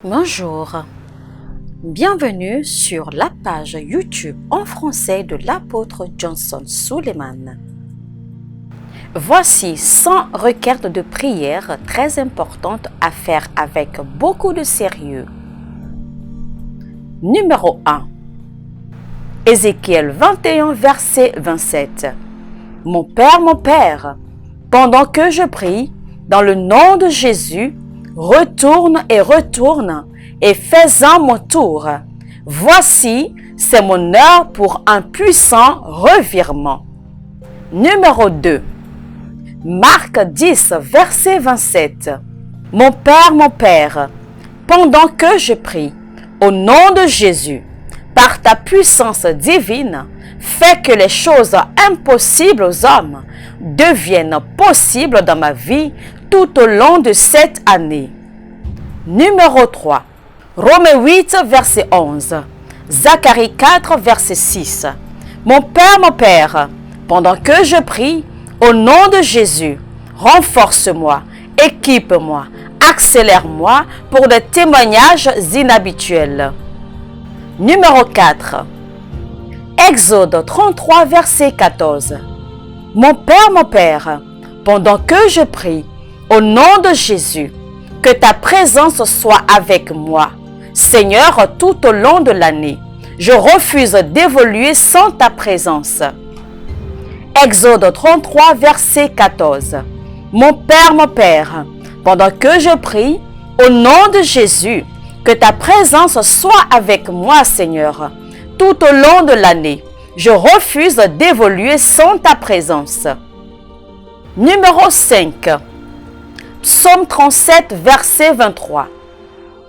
Bonjour, bienvenue sur la page YouTube en français de l'apôtre Johnson Suleiman. Voici 100 requêtes de prière très importantes à faire avec beaucoup de sérieux. Numéro 1. Ézéchiel 21, verset 27. Mon Père, pendant que je prie, dans le nom de Jésus, retourne et fais-en mon tour. Voici, c'est mon heure pour un puissant revirement. Numéro 2. Marc 10, verset 27. Mon Père, pendant que je prie, au nom de Jésus, par ta puissance divine, fais que les choses impossibles aux hommes deviennent possibles dans ma vie tout au long de cette année. Numéro 3. Romains 8, verset 11. Zacharie 4, verset 6. Mon Père, pendant que je prie, au nom de Jésus, renforce-moi, équipe-moi, accélère-moi pour des témoignages inhabituels. Numéro 4. Exode 33, verset 14. Mon Père, pendant que je prie, au nom de Jésus, que ta présence soit avec moi. Seigneur, tout au long de l'année, je refuse d'évoluer sans ta présence. Exode 33, verset 14. Mon Père, pendant que je prie, au nom de Jésus, que ta présence soit avec moi, Seigneur, tout au long de l'année. Je refuse d'évoluer sans ta présence. Numéro 5. Psaume 37, verset 23.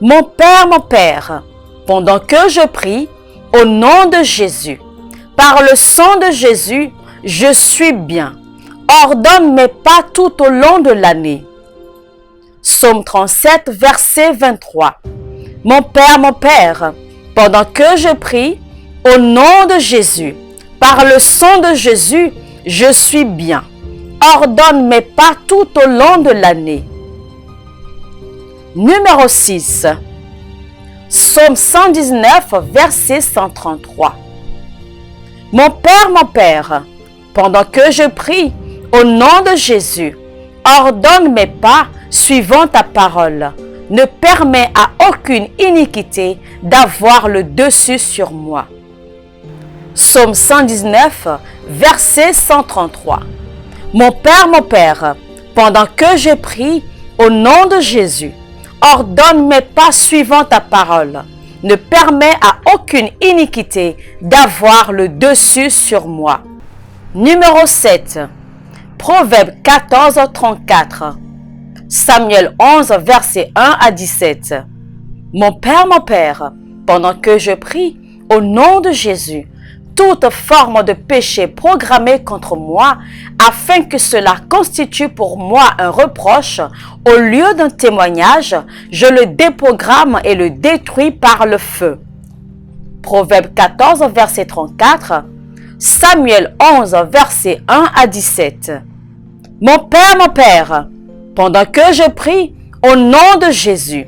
Mon Père, pendant que je prie, au nom de Jésus, par le sang de Jésus, je suis bien. Ordonne mes pas tout au long de l'année. Psaume 37, verset 23. Mon Père, pendant que je prie, au nom de Jésus, par le sang de Jésus, je suis bien. Ordonne mes pas tout au long de l'année. Numéro 6. Psaume 119, verset 133. Mon Père, pendant que je prie, au nom de Jésus, ordonne mes pas suivant ta parole. Ne permets à aucune iniquité d'avoir le dessus sur moi. Psaume 119, verset 133. Mon Père, pendant que je prie, au nom de Jésus, ordonne mes pas suivant ta parole. Ne permets à aucune iniquité d'avoir le dessus sur moi. Numéro 7. Proverbe 14, 34. Samuel 11, verset 1 à 17. Mon Père, pendant que je prie, au nom de Jésus, toute forme de péché programmée contre moi, afin que cela constitue pour moi un reproche, au lieu d'un témoignage, je le déprogramme et le détruis par le feu. Proverbe 14, verset 34. Samuel 11, verset 1 à 17. Mon Père, pendant que je prie, au nom de Jésus,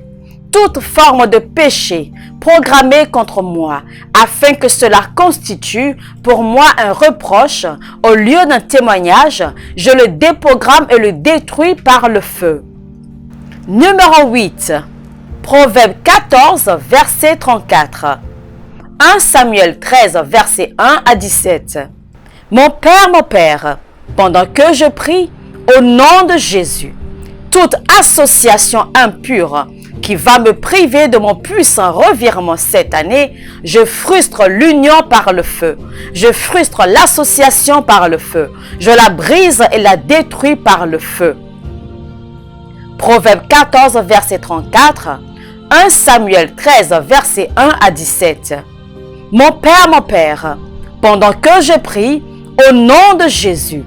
toute forme de péché programmée contre moi, afin que cela constitue pour moi un reproche, au lieu d'un témoignage, je le déprogramme et le détruis par le feu. Numéro 8. Proverbe 14, verset 34. 1 Samuel 13, verset 1 à 17. Mon Père, pendant que je prie, au nom de Jésus, toute association impure qui va me priver de mon puissant revirement cette année, je frustre l'union par le feu. Je frustre l'association par le feu. Je la brise et la détruis par le feu. Proverbe 14, verset 34. 1 Samuel 13, verset 1 à 17. Mon Père, pendant que je prie, au nom de Jésus,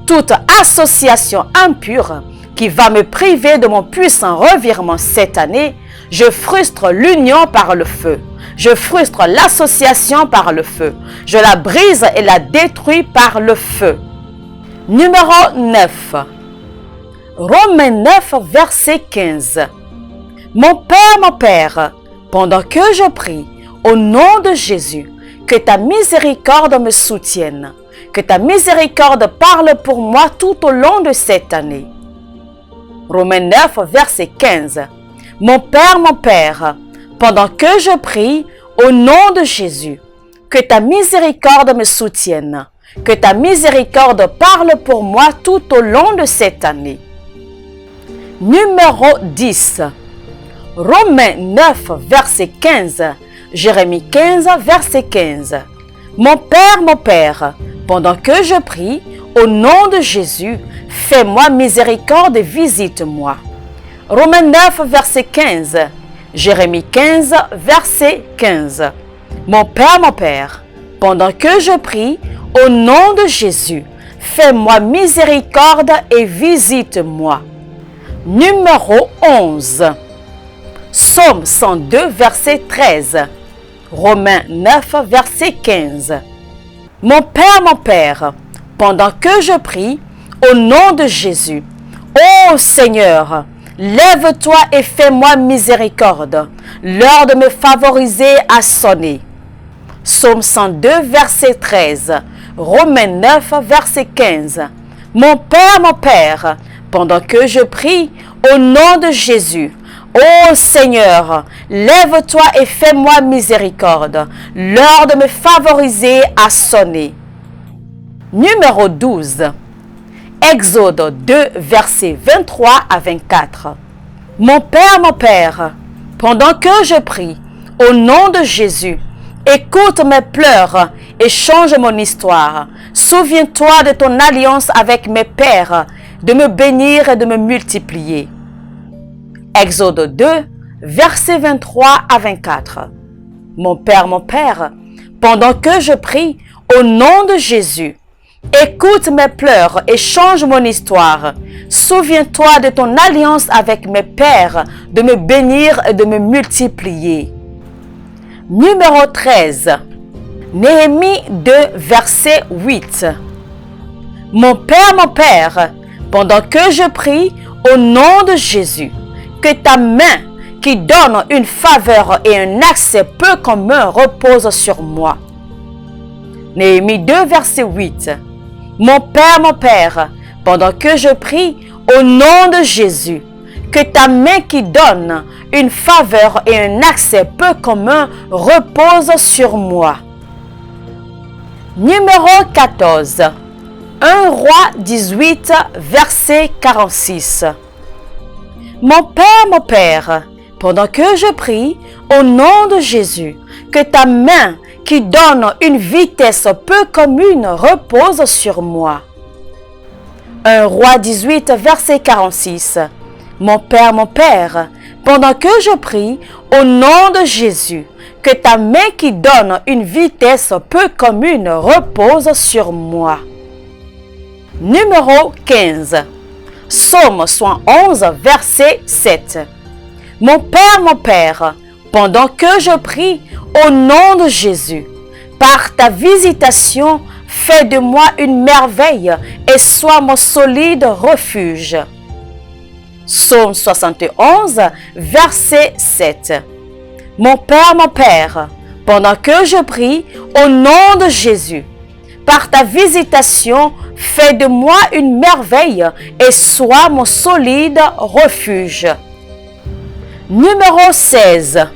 toute association impure qui va me priver de mon puissant revirement cette année, je frustre l'union par le feu. Je frustre l'association par le feu. Je la brise et la détruis par le feu. Numéro 9. Romains 9, verset 15. mon Père, pendant que je prie, au nom de Jésus, que ta miséricorde me soutienne, que ta miséricorde parle pour moi tout au long de cette année. Romains 9, verset 15. Mon Père, pendant que je prie, au nom de Jésus, que ta miséricorde me soutienne, que ta miséricorde parle pour moi tout au long de cette année. Numéro 10. Romains 9, verset 15. Jérémie 15, verset 15. Mon Père, pendant que je prie, au nom de Jésus, fais-moi miséricorde et visite-moi. Romains 9, verset 15. Jérémie 15, verset 15. Mon Père, pendant que je prie, au nom de Jésus, fais-moi miséricorde et visite-moi. Numéro 11. Psaume 102, verset 13. Romains 9, verset 15. Mon Père, pendant que je prie, au nom de Jésus, ô Seigneur, lève-toi et fais-moi miséricorde. L'heure de me favoriser a sonné. Psaume 102, verset 13. Romains 9, verset 15. Mon Père, pendant que je prie, au nom de Jésus, ô Seigneur, lève-toi et fais-moi miséricorde. L'heure de me favoriser a sonné. Numéro 12. Exode 2, versets 23 à 24. Mon Père, pendant que je prie, au nom de Jésus, écoute mes pleurs et change mon histoire. Souviens-toi de ton alliance avec mes pères, de me bénir et de me multiplier. Exode 2, versets 23 à 24. Mon Père, pendant que je prie, au nom de Jésus, écoute mes pleurs et change mon histoire. Souviens-toi de ton alliance avec mes pères, de me bénir et de me multiplier. Numéro 13. Néhémie 2, verset 8. Mon Père, pendant que je prie, au nom de Jésus, que ta main qui donne une faveur et un accès peu commun repose sur moi. Néhémie 2, verset 8. Mon Père, pendant que je prie, au nom de Jésus, que ta main qui donne une faveur et un accès peu commun repose sur moi. Numéro 14. 1 Roi 18, verset 46. Mon Père, pendant que je prie, au nom de Jésus, que ta main qui donne une vitesse peu commune repose sur moi. 1 Roi 18, verset 46. Mon Père, pendant que je prie, au nom de Jésus, que ta main qui donne une vitesse peu commune repose sur moi. Numéro 15. Psaume 111, verset 7. Mon Père, pendant que je prie, au nom de Jésus, par ta visitation, fais de moi une merveille et sois mon solide refuge. Psaume 71, verset 7. Mon Père, pendant que je prie, au nom de Jésus, par ta visitation, fais de moi une merveille et sois mon solide refuge. Numéro 16.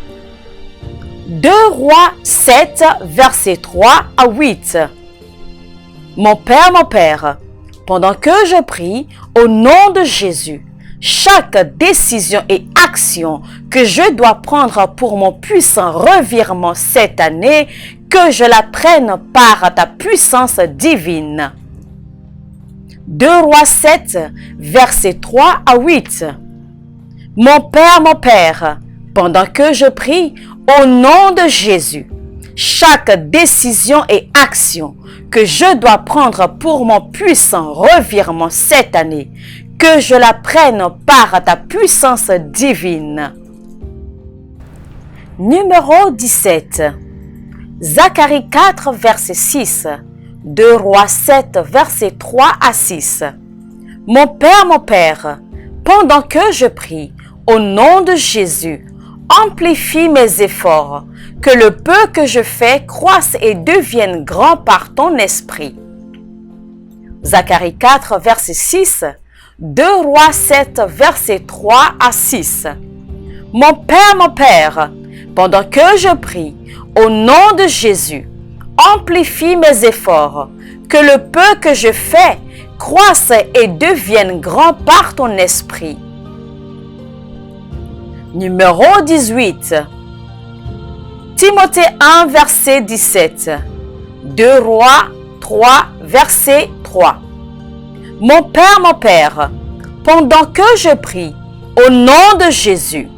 2 Rois 7, verset 3 à 8. Mon Père, pendant que je prie, au nom de Jésus, chaque décision et action que je dois prendre pour mon puissant revirement cette année, que je la prenne par ta puissance divine. 2 Rois 7, versets 3 à 8. Mon Père, pendant que je prie, au nom de Jésus, chaque décision et action que je dois prendre pour mon puissant revirement cette année, que je la prenne par ta puissance divine. Numéro 17. Zacharie 4, verset 6. 2 Rois 7, verset 3 à 6. Mon Père, pendant que je prie, au nom de Jésus, amplifie mes efforts, que le peu que je fais croisse et devienne grand par ton esprit. Zacharie 4, verset 6, 2 Rois 7, verset 3 à 6. Mon Père, pendant que je prie, au nom de Jésus, amplifie mes efforts, que le peu que je fais croisse et devienne grand par ton esprit. Numéro 18. Timothée 1, verset 17. 2 Rois 3, verset 3. Mon Père, pendant que je prie, au nom de Jésus,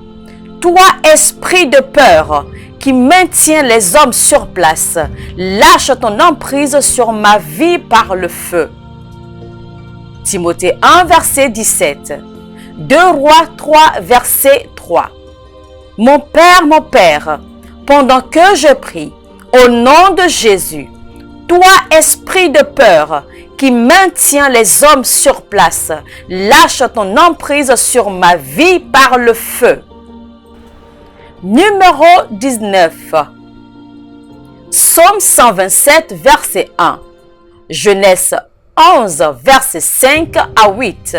toi, esprit de peur, qui maintient les hommes sur place, lâche ton emprise sur ma vie par le feu. Timothée 1, verset 17. 2 Rois 3, verset 3. Mon Père, pendant que je prie, au nom de Jésus, toi, esprit de peur, qui maintient les hommes sur place, lâche ton emprise sur ma vie par le feu. Numéro 19. Psaume 127, verset 1. Genèse 11, verset 5 à 8.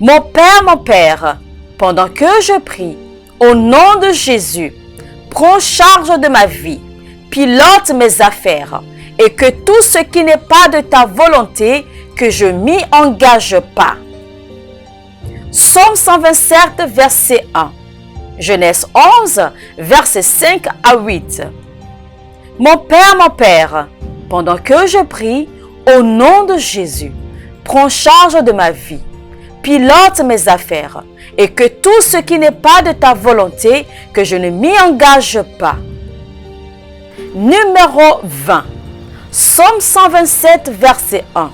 Mon Père, pendant que je prie, au nom de Jésus, prends charge de ma vie, pilote mes affaires, et que tout ce qui n'est pas de ta volonté, que je m'y engage pas. Psaume 127, verset 1. Genèse 11, verset 5 à 8. Mon Père, pendant que je prie, au nom de Jésus, prends charge de ma vie, pilote mes affaires, et que tout ce qui n'est pas de ta volonté, que je ne m'y engage pas. Numéro 20. Psaume 127, verset 1.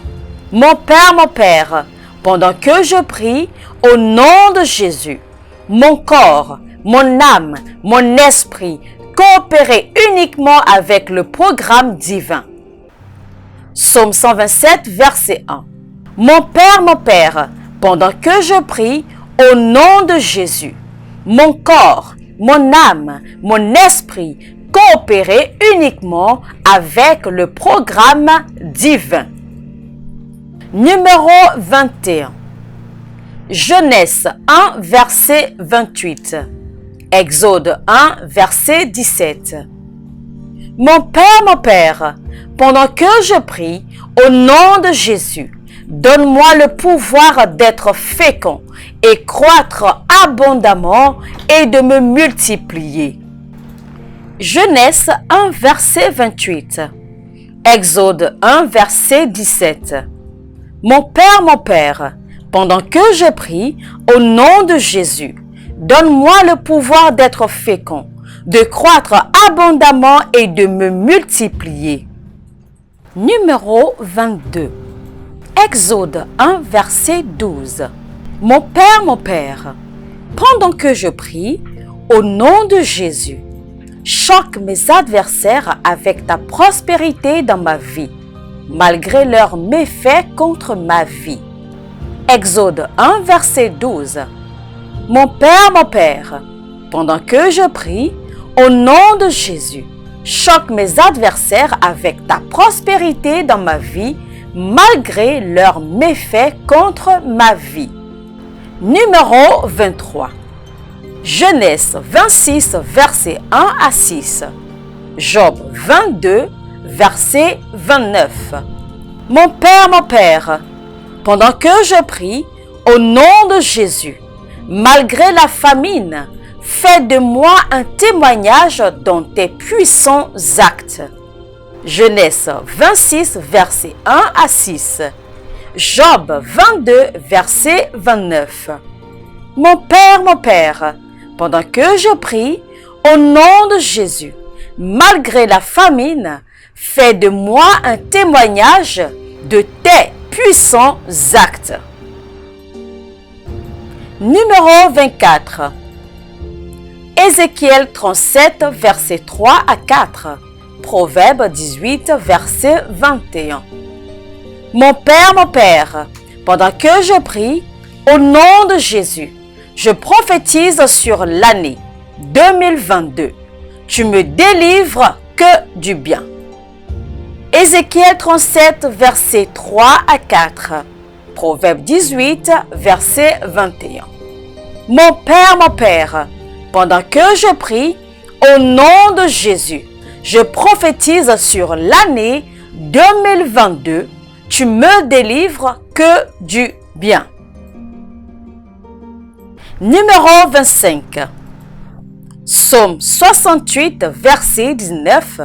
Mon Père, pendant que je prie, au nom de Jésus, mon corps, mon âme, mon esprit, coopérer uniquement avec le programme divin. Psaume 127, verset 1. Mon Père, pendant que je prie, au nom de Jésus, mon corps, mon âme, mon esprit, coopérer uniquement avec le programme divin. Numéro 21. Genèse 1, verset 28. Exode 1, verset 17. Mon Père, pendant que je prie, au nom de Jésus, donne-moi le pouvoir d'être fécond et croître abondamment et de me multiplier. Genèse 1, verset 28. Exode 1, verset 17. Mon Père, pendant que je prie, au nom de Jésus, donne-moi le pouvoir d'être fécond, de croître abondamment et de me multiplier. Numéro 22. Exode 1, verset 12. Mon Père, pendant que je prie, au nom de Jésus, choque mes adversaires avec ta prospérité dans ma vie, malgré leurs méfaits contre ma vie. Exode 1, verset 12. Mon Père, pendant que je prie, au nom de Jésus, choque mes adversaires avec ta prospérité dans ma vie, malgré leurs méfaits contre ma vie. Numéro 23. Genèse 26, verset 1 à 6. Job 22, verset 29. Mon Père, pendant que je prie, au nom de Jésus, malgré la famine, fais de moi un témoignage dans tes puissants actes. Genèse 26, verset 1 à 6. Job 22, verset 29. Mon Père, pendant que je prie, au nom de Jésus, malgré la famine, fais de moi un témoignage de tes puissants actes. Numéro 24. Ézéchiel 37, verset 3 à 4. Proverbe 18, verset 21. Mon Père, pendant que je prie, au nom de Jésus, Je prophétise sur l'année 2022. Tu me délivres que du bien. Ézéchiel 37, versets 3 à 4. Proverbe 18, verset 21. Mon Père, pendant que je prie, au nom de Jésus, je prophétise sur l'année 2022. Tu me délivres que du bien. Numéro 25. Psaume 68, verset 19.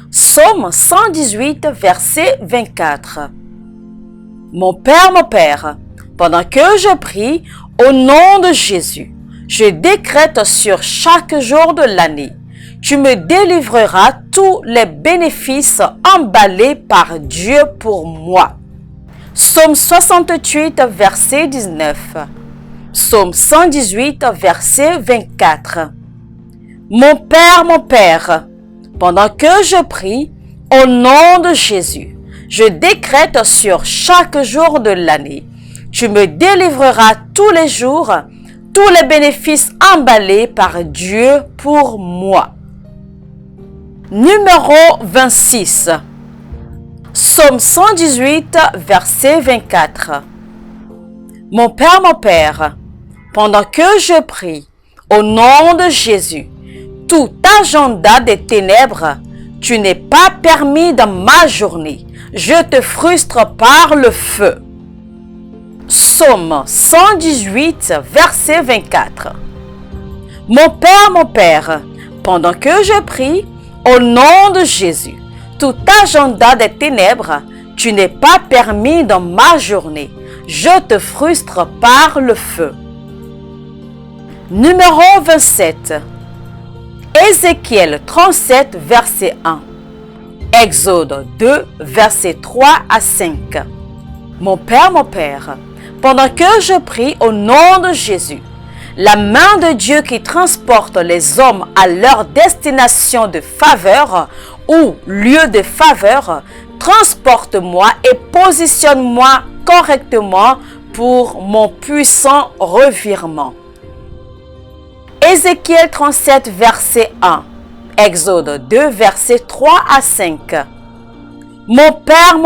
Psaume 118, verset 24. Mon Père, pendant que je prie, au nom de Jésus, je décrète sur chaque jour de l'année, tu me délivreras tous les bénéfices emballés par Dieu pour moi. Psaume 68, verset 19. Psaume 118, verset 24. Mon Père, pendant que je prie, au nom de Jésus, je décrète sur chaque jour de l'année, tu me délivreras tous les jours, tous les bénéfices emballés par Dieu pour moi. Numéro 26. Psaume 118, verset 24. Mon Père, pendant que je prie, au nom de Jésus, tout agenda des ténèbres, tu n'es pas permis dans ma journée. Je te frustre par le feu. Psaume 118, verset 24. Mon Père, pendant que je prie, au nom de Jésus, tout agenda des ténèbres, tu n'es pas permis dans ma journée. Je te frustre par le feu. Numéro 27. Ézéchiel 37, verset 1. Exode 2, verset 3 à 5. Mon Père, pendant que je prie au nom de Jésus, la main de Dieu qui transporte les hommes à leur destination de faveur ou lieu de faveur, transporte-moi et positionne-moi correctement pour mon puissant revirement. Ézéchiel 37, verset 1. Exode 2, verset 3 à 5. Mon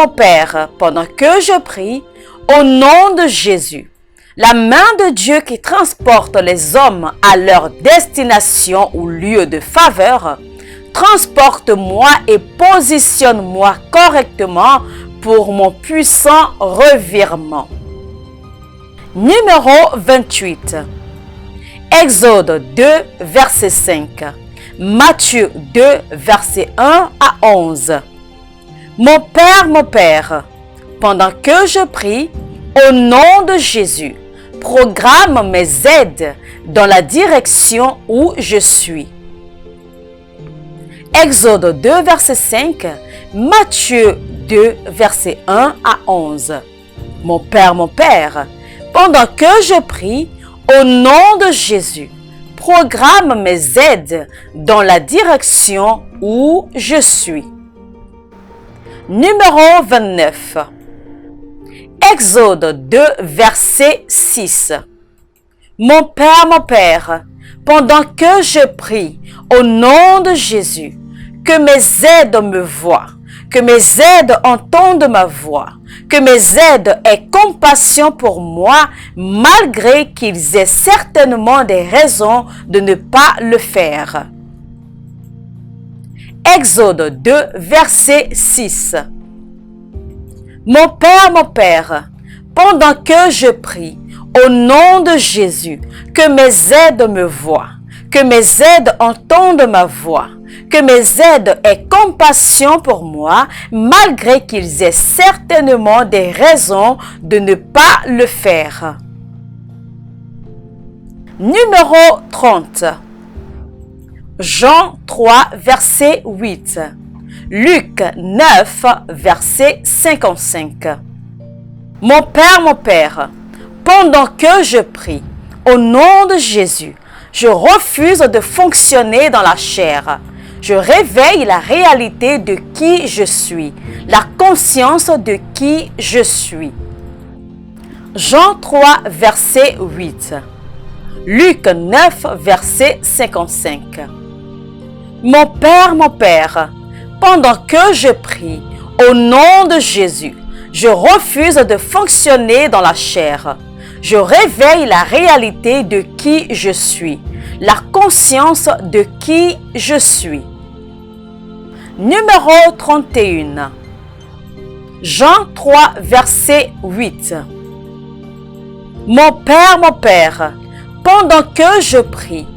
Père, pendant que je prie, au nom de Jésus, la main de Dieu qui transporte les hommes à leur destination ou lieu de faveur, transporte-moi et positionne-moi correctement pour mon puissant revirement. Numéro 28. Exode 2, verset 5. Matthieu 2, verset 1 à 11. Mon Père, pendant que je prie, au nom de Jésus, programme mes aides dans la direction où je suis. Exode 2, verset 5. Matthieu 2, verset 1 à 11. Mon Père, pendant que je prie, au nom de Jésus, programme mes aides dans la direction où je suis. Numéro 29. Exode 2, verset 6. Mon Père, pendant que je prie au nom de Jésus, que mes aides me voient, que mes aides entendent ma voix, que mes aides aient compassion pour moi, malgré qu'ils aient certainement des raisons de ne pas le faire. Exode 2, verset 6. Mon Père, pendant que je prie, au nom de Jésus, que mes aides me voient, que mes aides entendent ma voix, que mes aides aient compassion pour moi, malgré qu'ils aient certainement des raisons de ne pas le faire. Numéro 30. Jean 3, verset 8. Luc 9, verset 55. Mon Père, pendant que je prie, au nom de Jésus, je refuse de fonctionner dans la chair. Je réveille la réalité de qui je suis, la conscience de qui je suis. Jean 3, verset 8. Luc 9, verset 55. Mon Père, pendant que je prie, au nom de Jésus, je refuse de fonctionner dans la chair. Je réveille la réalité de qui je suis, la conscience de qui je suis. Numéro 31. Jean 3, verset 8. Mon Père, pendant que je prie,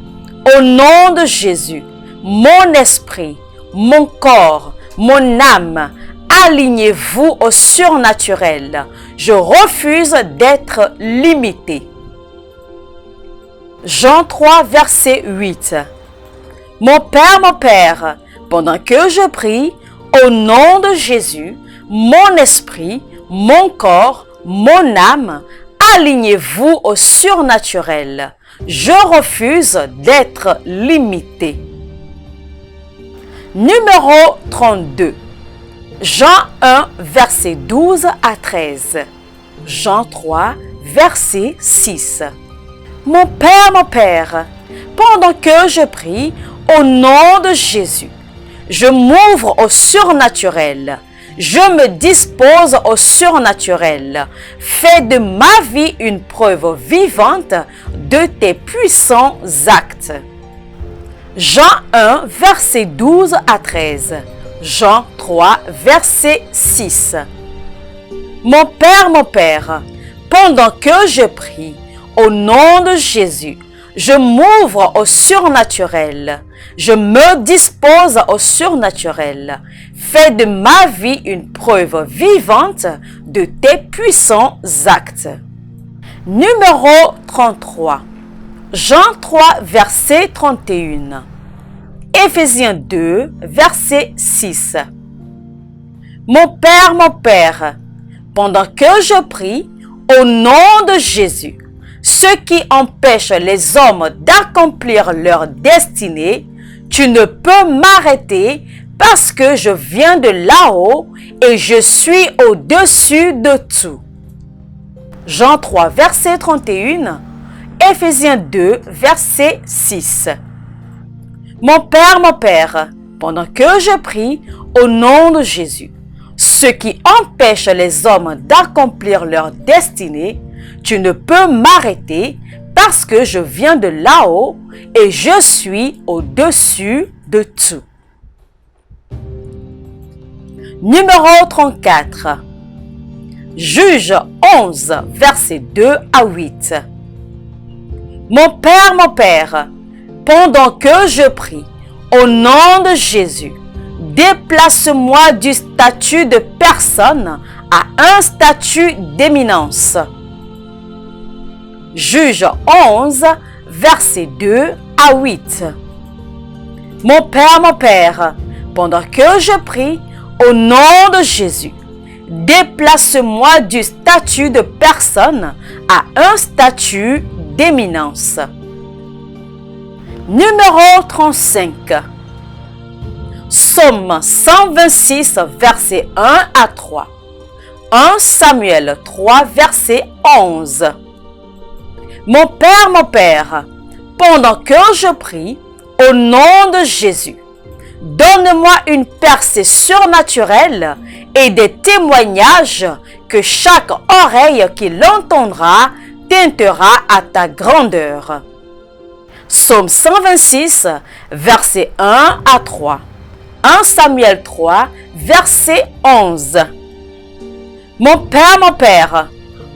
au nom de Jésus, mon esprit, mon corps, mon âme, alignez-vous au surnaturel. Je refuse d'être limité. Jean 3, verset 8. Mon Père, pendant que je prie, au nom de Jésus, mon esprit, mon corps, mon âme, alignez-vous au surnaturel. Je refuse d'être limité. Numéro 32. Jean 1, verset 12 à 13. Jean 3, verset 6. Mon Père, pendant que je prie, au nom de Jésus, je m'ouvre au surnaturel. Je me dispose au surnaturel. Fais de ma vie une preuve vivante de tes puissants actes. Jean 1, verset 12 à 13. Jean 3, verset 6. Mon Père, pendant que je prie, au nom de Jésus, je m'ouvre au surnaturel. Je me dispose au surnaturel. Fais de ma vie une preuve vivante de tes puissants actes. Numéro 33. Jean 3, verset 31. Éphésiens 2, verset 6. Mon Père, pendant que je prie, au nom de Jésus, ce qui empêche les hommes d'accomplir leur destinée, tu ne peux m'arrêter parce que je viens de là-haut et je suis au-dessus de tout. Jean 3, verset 31, Éphésiens 2, verset 6. Mon Père, pendant que je prie, au nom de Jésus, ce qui empêche les hommes d'accomplir leur destinée, tu ne peux m'arrêter parce que je viens de là-haut et je suis au-dessus de tout. Numéro 34. Juge 11, versets 2 à 8. Mon Père, pendant que je prie, au nom de Jésus, déplace-moi du statut de personne à un statut d'éminence. Juge 11, versets 2 à 8. Mon Père, pendant que je prie, au nom de Jésus, déplace-moi du statut de personne à un statut d'éminence. Numéro 35. Psaume 126, versets 1 à 3. 1 Samuel 3, verset 11. Mon Père, pendant que je prie, au nom de Jésus, donne-moi une percée surnaturelle et des témoignages que chaque oreille qui l'entendra teintera à ta grandeur. Psaume 126, versets 1 à 3. 1 Samuel 3, verset 11. Mon Père,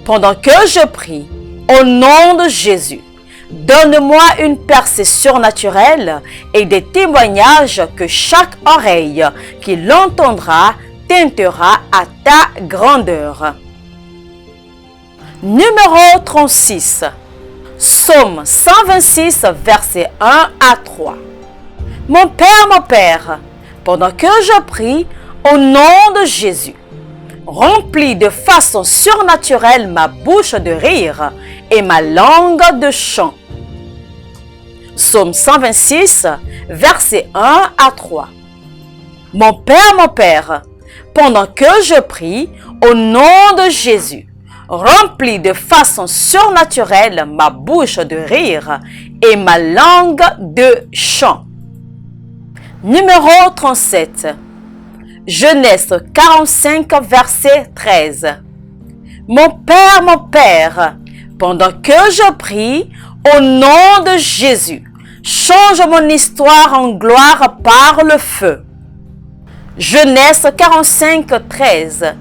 pendant que je prie, au nom de Jésus, donne-moi une percée surnaturelle et des témoignages que chaque oreille qui l'entendra teintera à ta grandeur. Numéro 36. Psaume 126, versets 1 à 3. Mon Père, pendant que je prie, au nom de Jésus, remplis de façon surnaturelle ma bouche de rire et ma langue de chant. Psaume 126, versets 1 à 3. Mon Père, pendant que je prie, au nom de Jésus, remplis de façon surnaturelle ma bouche de rire et ma langue de chant. Numéro 37. Genèse 45, verset 13. Mon Père, pendant que je prie, au nom de Jésus, change mon histoire en gloire par le feu. Genèse 45, 13.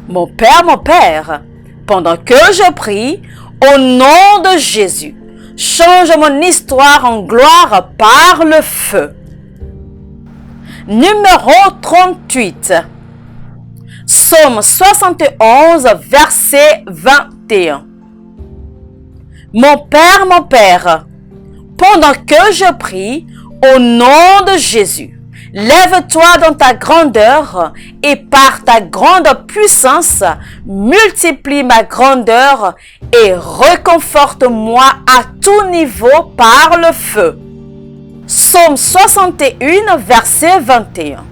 Mon Père, pendant que je prie, au nom de Jésus, change mon histoire en gloire par le feu. Numéro 38. Psaume 71, verset 21. Mon Père, pendant que je prie, au nom de Jésus, lève-toi dans ta grandeur et par ta grande puissance, multiplie ma grandeur et réconforte-moi à tout niveau par le feu. Psaume 61, verset 21.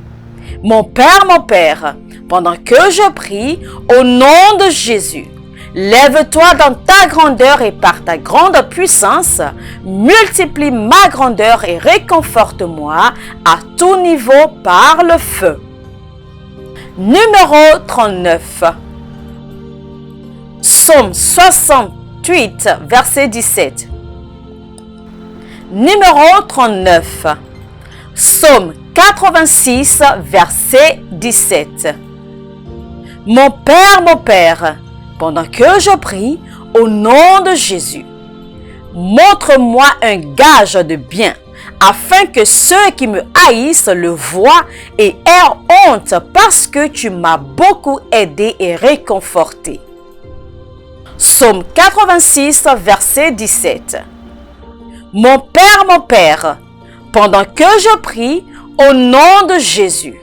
Mon Père, pendant que je prie, au nom de Jésus, lève-toi dans ta grandeur et par ta grande puissance, multiplie ma grandeur et réconforte-moi à tout niveau par le feu. Numéro 39. Psaume 68, verset 17. Numéro 39. Psaume 86, verset 17. Mon Père, pendant que je prie, au nom de Jésus, montre-moi un gage de bien, afin que ceux qui me haïssent le voient et aient honte parce que tu m'as beaucoup aidé et réconforté. Psaume 86, verset 17. Mon Père, pendant que je prie, au nom de Jésus,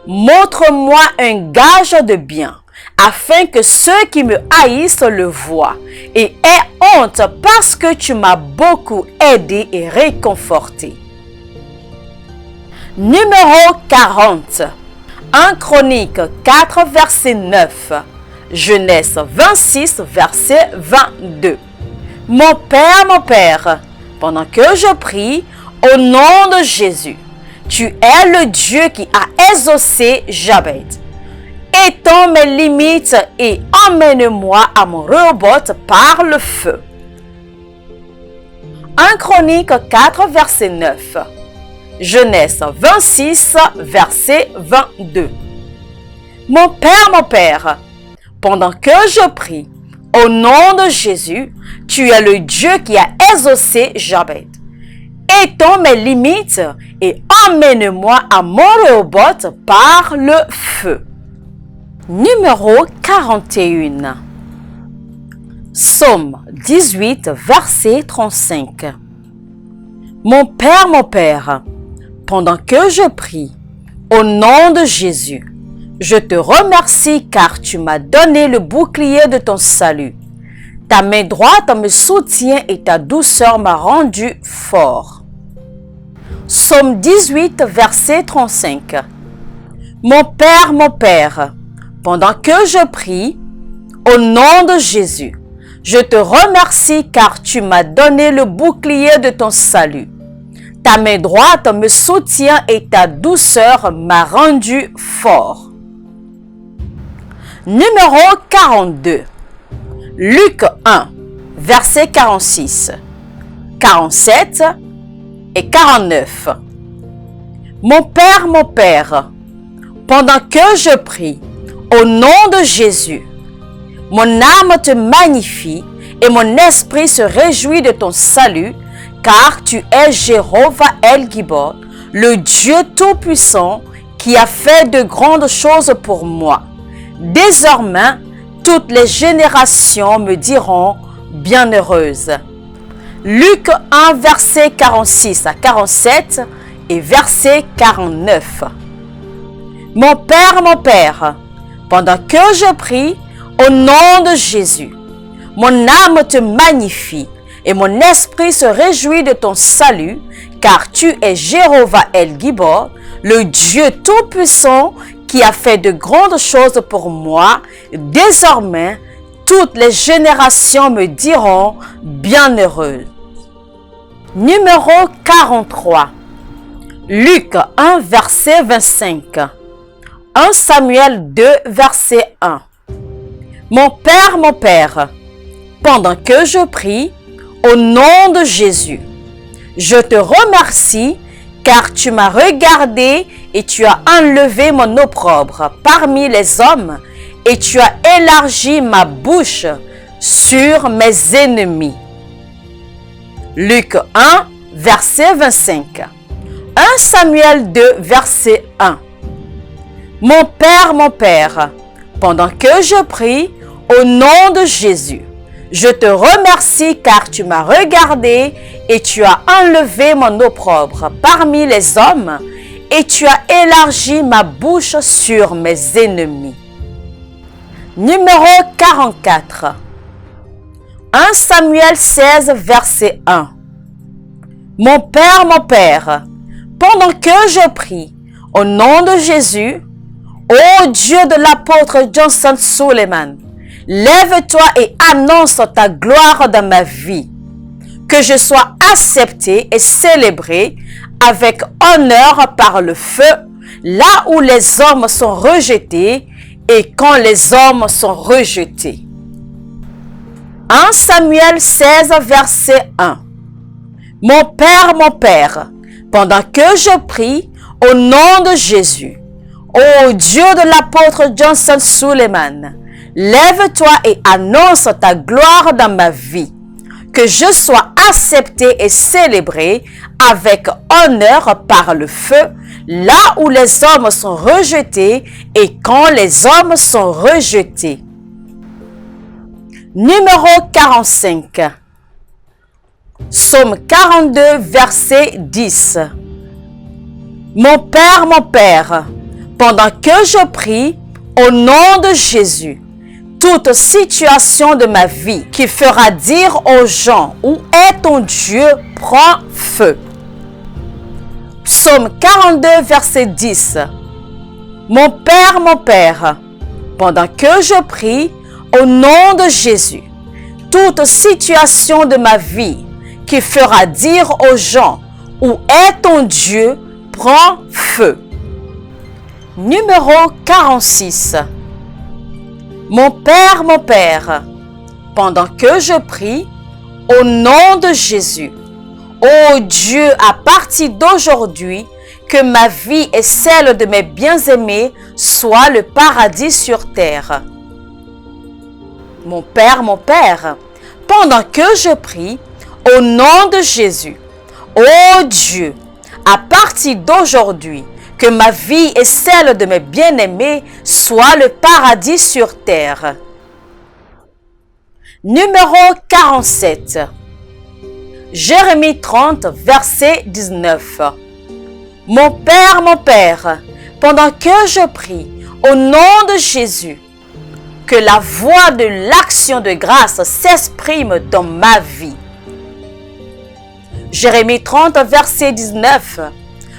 montre-moi un gage de bien, afin que ceux qui me haïssent le voient et aient honte parce que tu m'as beaucoup aidé et réconforté. Numéro 40. 1 Chronique 4, verset 9. Genèse 26, verset 22. Mon Père, pendant que je prie, au nom de Jésus, tu es le Dieu qui a exaucé Jabez. Étends mes limites et emmène-moi à mon Rehoboth par le feu. 1 Chronique 4, verset 9. Genèse 26, verset 22. Mon Père, pendant que je prie, au nom de Jésus, tu es le Dieu qui a exaucé Jabez. Étends mes limites et emmène-moi à mon Rehoboth par le feu. Numéro 41. Psaume 18, verset 35. Mon Père, pendant que je prie, au nom de Jésus, je te remercie car tu m'as donné le bouclier de ton salut. Ta main droite me soutient et ta douceur m'a rendu fort. Psaume 18, verset 35. Mon Père, pendant que je prie, au nom de Jésus, je te remercie car tu m'as donné le bouclier de ton salut. Ta main droite me soutient et ta douceur m'a rendu fort. Numéro 42. Luc 1, verset 46, 47 et 49. Mon Père, pendant que je prie, au nom de Jésus, mon âme te magnifie et mon esprit se réjouit de ton salut, car tu es Jéhovah El-Gibor, le Dieu Tout-Puissant qui a fait de grandes choses pour moi. Désormais, toutes les générations me diront bienheureuse. Luc 1, verset 46 à 47 et verset 49. Mon Père, pendant que je prie, au nom de Jésus, mon âme te magnifie et mon esprit se réjouit de ton salut, car tu es Jéhovah El-Gibor, le Dieu Tout-Puissant qui a fait de grandes choses pour moi. Désormais, Toutes les générations me diront bienheureux. Numéro 43. Luc 1, verset 25. 1 Samuel 2, verset 1. Mon Père, pendant que je prie, au nom de Jésus, je te remercie car tu m'as regardé et tu as enlevé mon opprobre parmi les hommes et tu as élargi ma bouche sur mes ennemis. Luc 1, verset 25. 1 Samuel 2, verset 1. Mon Père, pendant que je prie, au nom de Jésus, je te remercie car tu m'as regardé et tu as enlevé mon opprobre parmi les hommes et tu as élargi ma bouche sur mes ennemis. Numéro 44. 1 Samuel 16, verset 1. Mon Père, pendant que je prie, au nom de Jésus, ô Dieu de l'apôtre Johnson Suleiman, lève-toi et annonce ta gloire dans ma vie. Que je sois accepté et célébré avec honneur par le feu, là où les hommes sont rejetés et quand les hommes sont rejetés. 1 Samuel 16, verset 1. Mon Père, pendant que je prie, au nom de Jésus, ô Dieu de l'apôtre Johnson Suleiman, lève-toi et annonce ta gloire dans ma vie. Que je sois accepté et célébré avec honneur par le feu, là où les hommes sont rejetés et quand les hommes sont rejetés. Numéro 45. Psaume 42, verset 10. Mon Père, pendant que je prie, au nom de Jésus, toute situation de ma vie qui fera dire aux gens où est ton Dieu prend feu. Psaume 42, verset 10. Mon Père, pendant que je prie, au nom de Jésus, toute situation de ma vie qui fera dire aux gens où est ton Dieu prend feu. Numéro 46. Mon Père, pendant que je prie, au nom de Jésus, ô Dieu, à partir d'aujourd'hui, que ma vie et celle de mes bien-aimés soient le paradis sur terre. Mon Père, pendant que je prie, au nom de Jésus, ô Dieu, à partir d'aujourd'hui, que ma vie et celle de mes bien-aimés soient le paradis sur terre. Numéro 47. Jérémie 30, verset 19. Mon Père, pendant que je prie, au nom de Jésus, que la voix de l'action de grâce s'exprime dans ma vie. Jérémie 30, verset 19.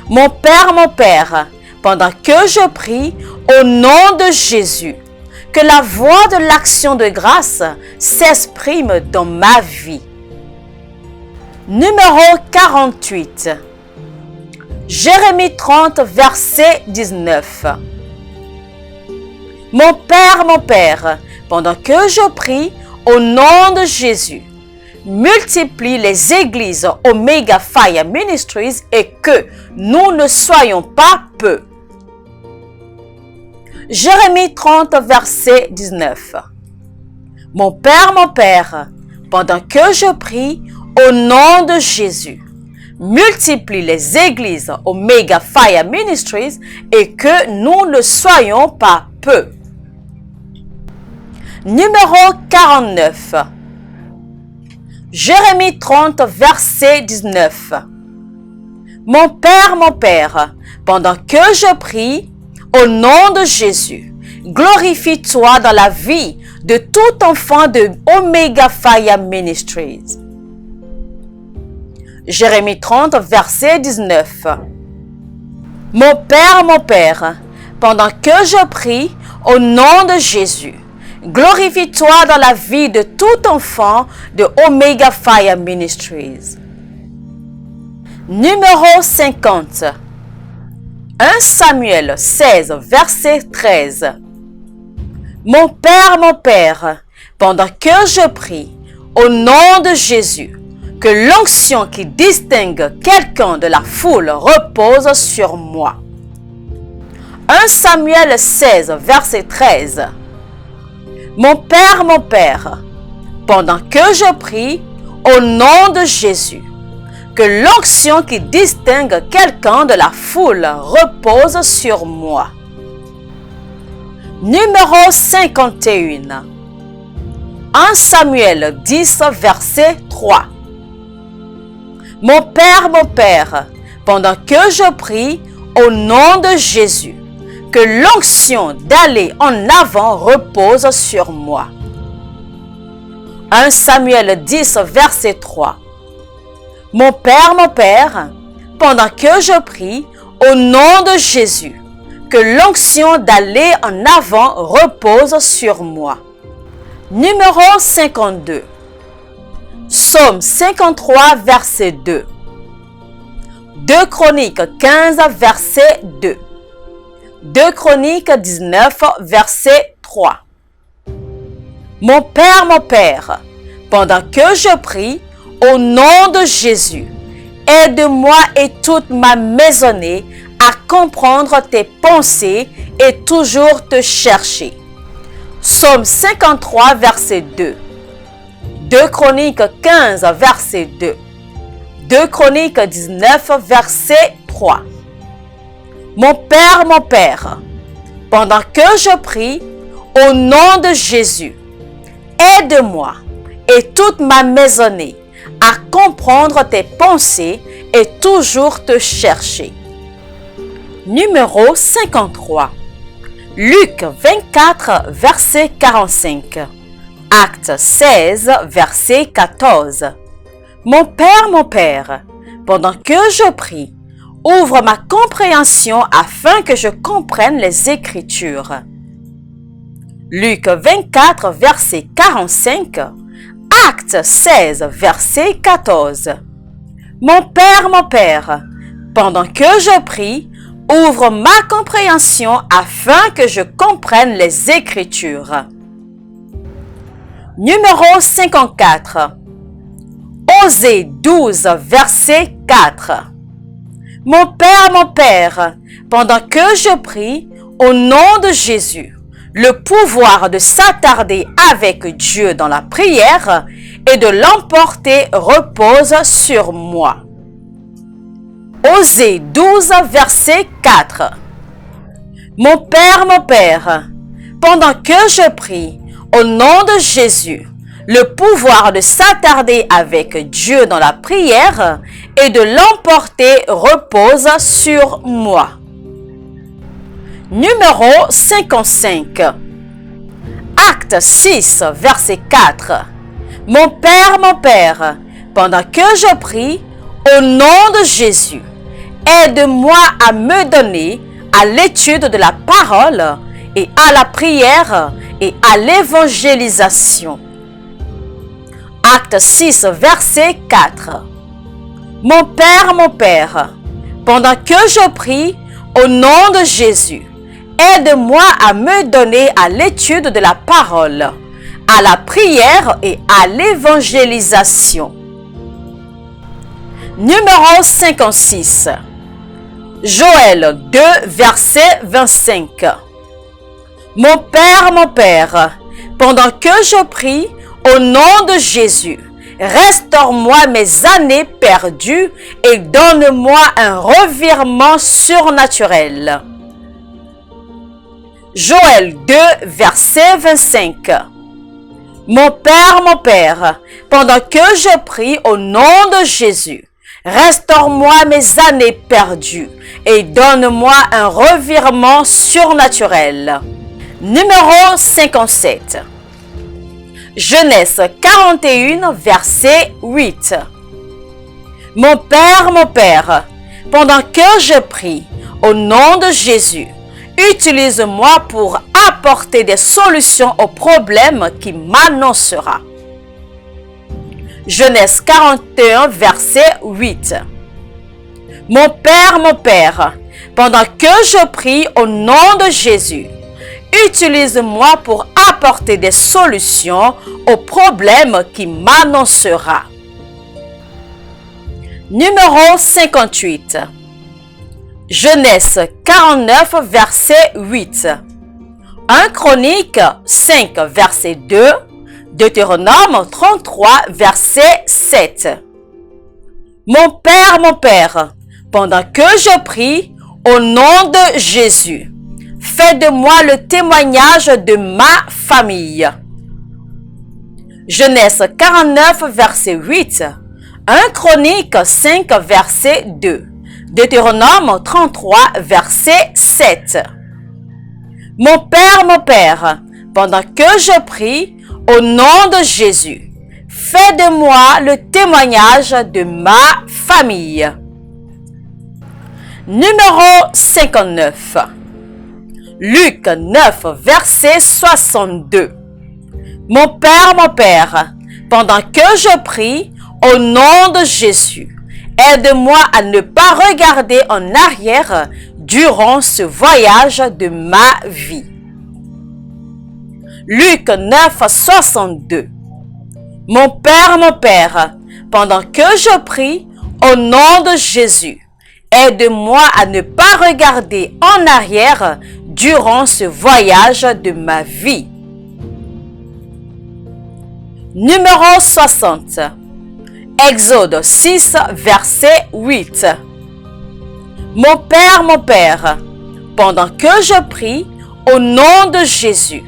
Mon Père, pendant que je prie, au nom de Jésus, que la voix de l'action de grâce s'exprime dans ma vie. Numéro 48. Jérémie 30, verset 19. Mon Père, pendant que je prie, au nom de Jésus, multiplie les églises Omega Fire Ministries et que nous ne soyons pas peu. Jérémie 30, verset 19. Mon Père, pendant que je prie, au nom de Jésus, multiplie les églises Omega Fire Ministries et que nous ne soyons pas peu. Numéro 49. Jérémie 30, verset 19. Mon Père, pendant que je prie, au nom de Jésus, glorifie-toi dans la vie de tout enfant de Omega Fire Ministries. Jérémie 30, verset 19. Mon Père, pendant que je prie, au nom de Jésus, Glorifie-toi dans la vie de tout enfant de Omega Fire Ministries. Numéro 50. 1 Samuel 16, verset 13. Mon Père, pendant que je prie, au nom de Jésus, que l'onction qui distingue quelqu'un de la foule repose sur moi. 1 Samuel 16, verset 13. Mon Père, pendant que je prie, au nom de Jésus, que l'onction qui distingue quelqu'un de la foule repose sur moi. Numéro 51. 1 Samuel 10, verset 3. Mon Père, pendant que je prie, au nom de Jésus, que l'onction d'aller en avant repose sur moi. 1 Samuel 10, verset 3. Mon Père, pendant que je prie, au nom de Jésus, que l'onction d'aller en avant repose sur moi. Numéro 52. Psaume 53, verset 2. 2 Chroniques 15, verset 2. 2 Chroniques 19, verset 3. Mon Père, pendant que je prie, au nom de Jésus, aide-moi et toute ma maisonnée à comprendre tes pensées et toujours te chercher. Psaume 53, verset 2. 2 Chroniques 15, verset 2. 2 Chroniques 19, verset 3. Mon Père, pendant que je prie, au nom de Jésus, aide-moi et toute ma maisonnée à comprendre tes pensées et toujours te chercher. Numéro 53. Luc 24, verset 45. Acte 16, verset 14. Mon Père, pendant que je prie, ouvre ma compréhension afin que je comprenne les Écritures. Luc 24, verset 45. Acte 16, verset 14. Mon Père, pendant que je prie, ouvre ma compréhension afin que je comprenne les Écritures. Numéro 54. Osée 12, verset 4. Mon Père, pendant que je prie, au nom de Jésus, le pouvoir de s'attarder avec Dieu dans la prière et de l'emporter repose sur moi. Osée 12, verset 4. Mon Père, pendant que je prie, au nom de Jésus, le pouvoir de s'attarder avec Dieu dans la prière et de l'emporter repose sur moi. Numéro 55. Acte 6, verset 4. Mon Père, pendant que je prie, au nom de Jésus, aide-moi à me donner à l'étude de la parole et à la prière et à l'évangélisation. Acte 6, verset 4. Mon Père, pendant que je prie, au nom de Jésus, aide-moi à me donner à l'étude de la parole, à la prière et à l'évangélisation. Numéro 56. Joël 2, verset 25. Mon Père, pendant que je prie, au nom de Jésus, restaure-moi mes années perdues et donne-moi un revirement surnaturel. Joël 2, verset 25. Mon Père, pendant que je prie au nom de Jésus, restaure-moi mes années perdues et donne-moi un revirement surnaturel. Numéro 57. Genèse 41, verset 8. Mon Père, pendant que je prie, au nom de Jésus, Utilise-moi pour apporter des solutions aux problèmes qui m'annoncera. Genèse 41, verset 8. Mon Père, pendant que je prie au nom de Jésus, utilise-moi pour apporter des solutions aux problèmes qui m'annoncera. Numéro 58. Genèse 49, verset 8. 1 Chronique 5, verset 2. Deutéronome 33, verset 7. Mon Père, pendant que je prie au nom de Jésus, fais de moi le témoignage de ma famille. Genèse 49, verset 8. 1 Chronique 5, verset 2. Deutéronome 33, verset 7. Mon Père, pendant que je prie au nom de Jésus, fais de moi le témoignage de ma famille. Numéro 59. Luc 9, verset 62. Mon Père, pendant que je prie au nom de Jésus, aide-moi à ne pas regarder en arrière durant ce voyage de ma vie. Luc 9, 62. Mon Père, pendant que je prie au nom de Jésus, aide-moi à ne pas regarder en arrière durant ce voyage de ma vie. Numéro 60. Exode 6, verset 8. Mon Père, pendant que je prie au nom de Jésus,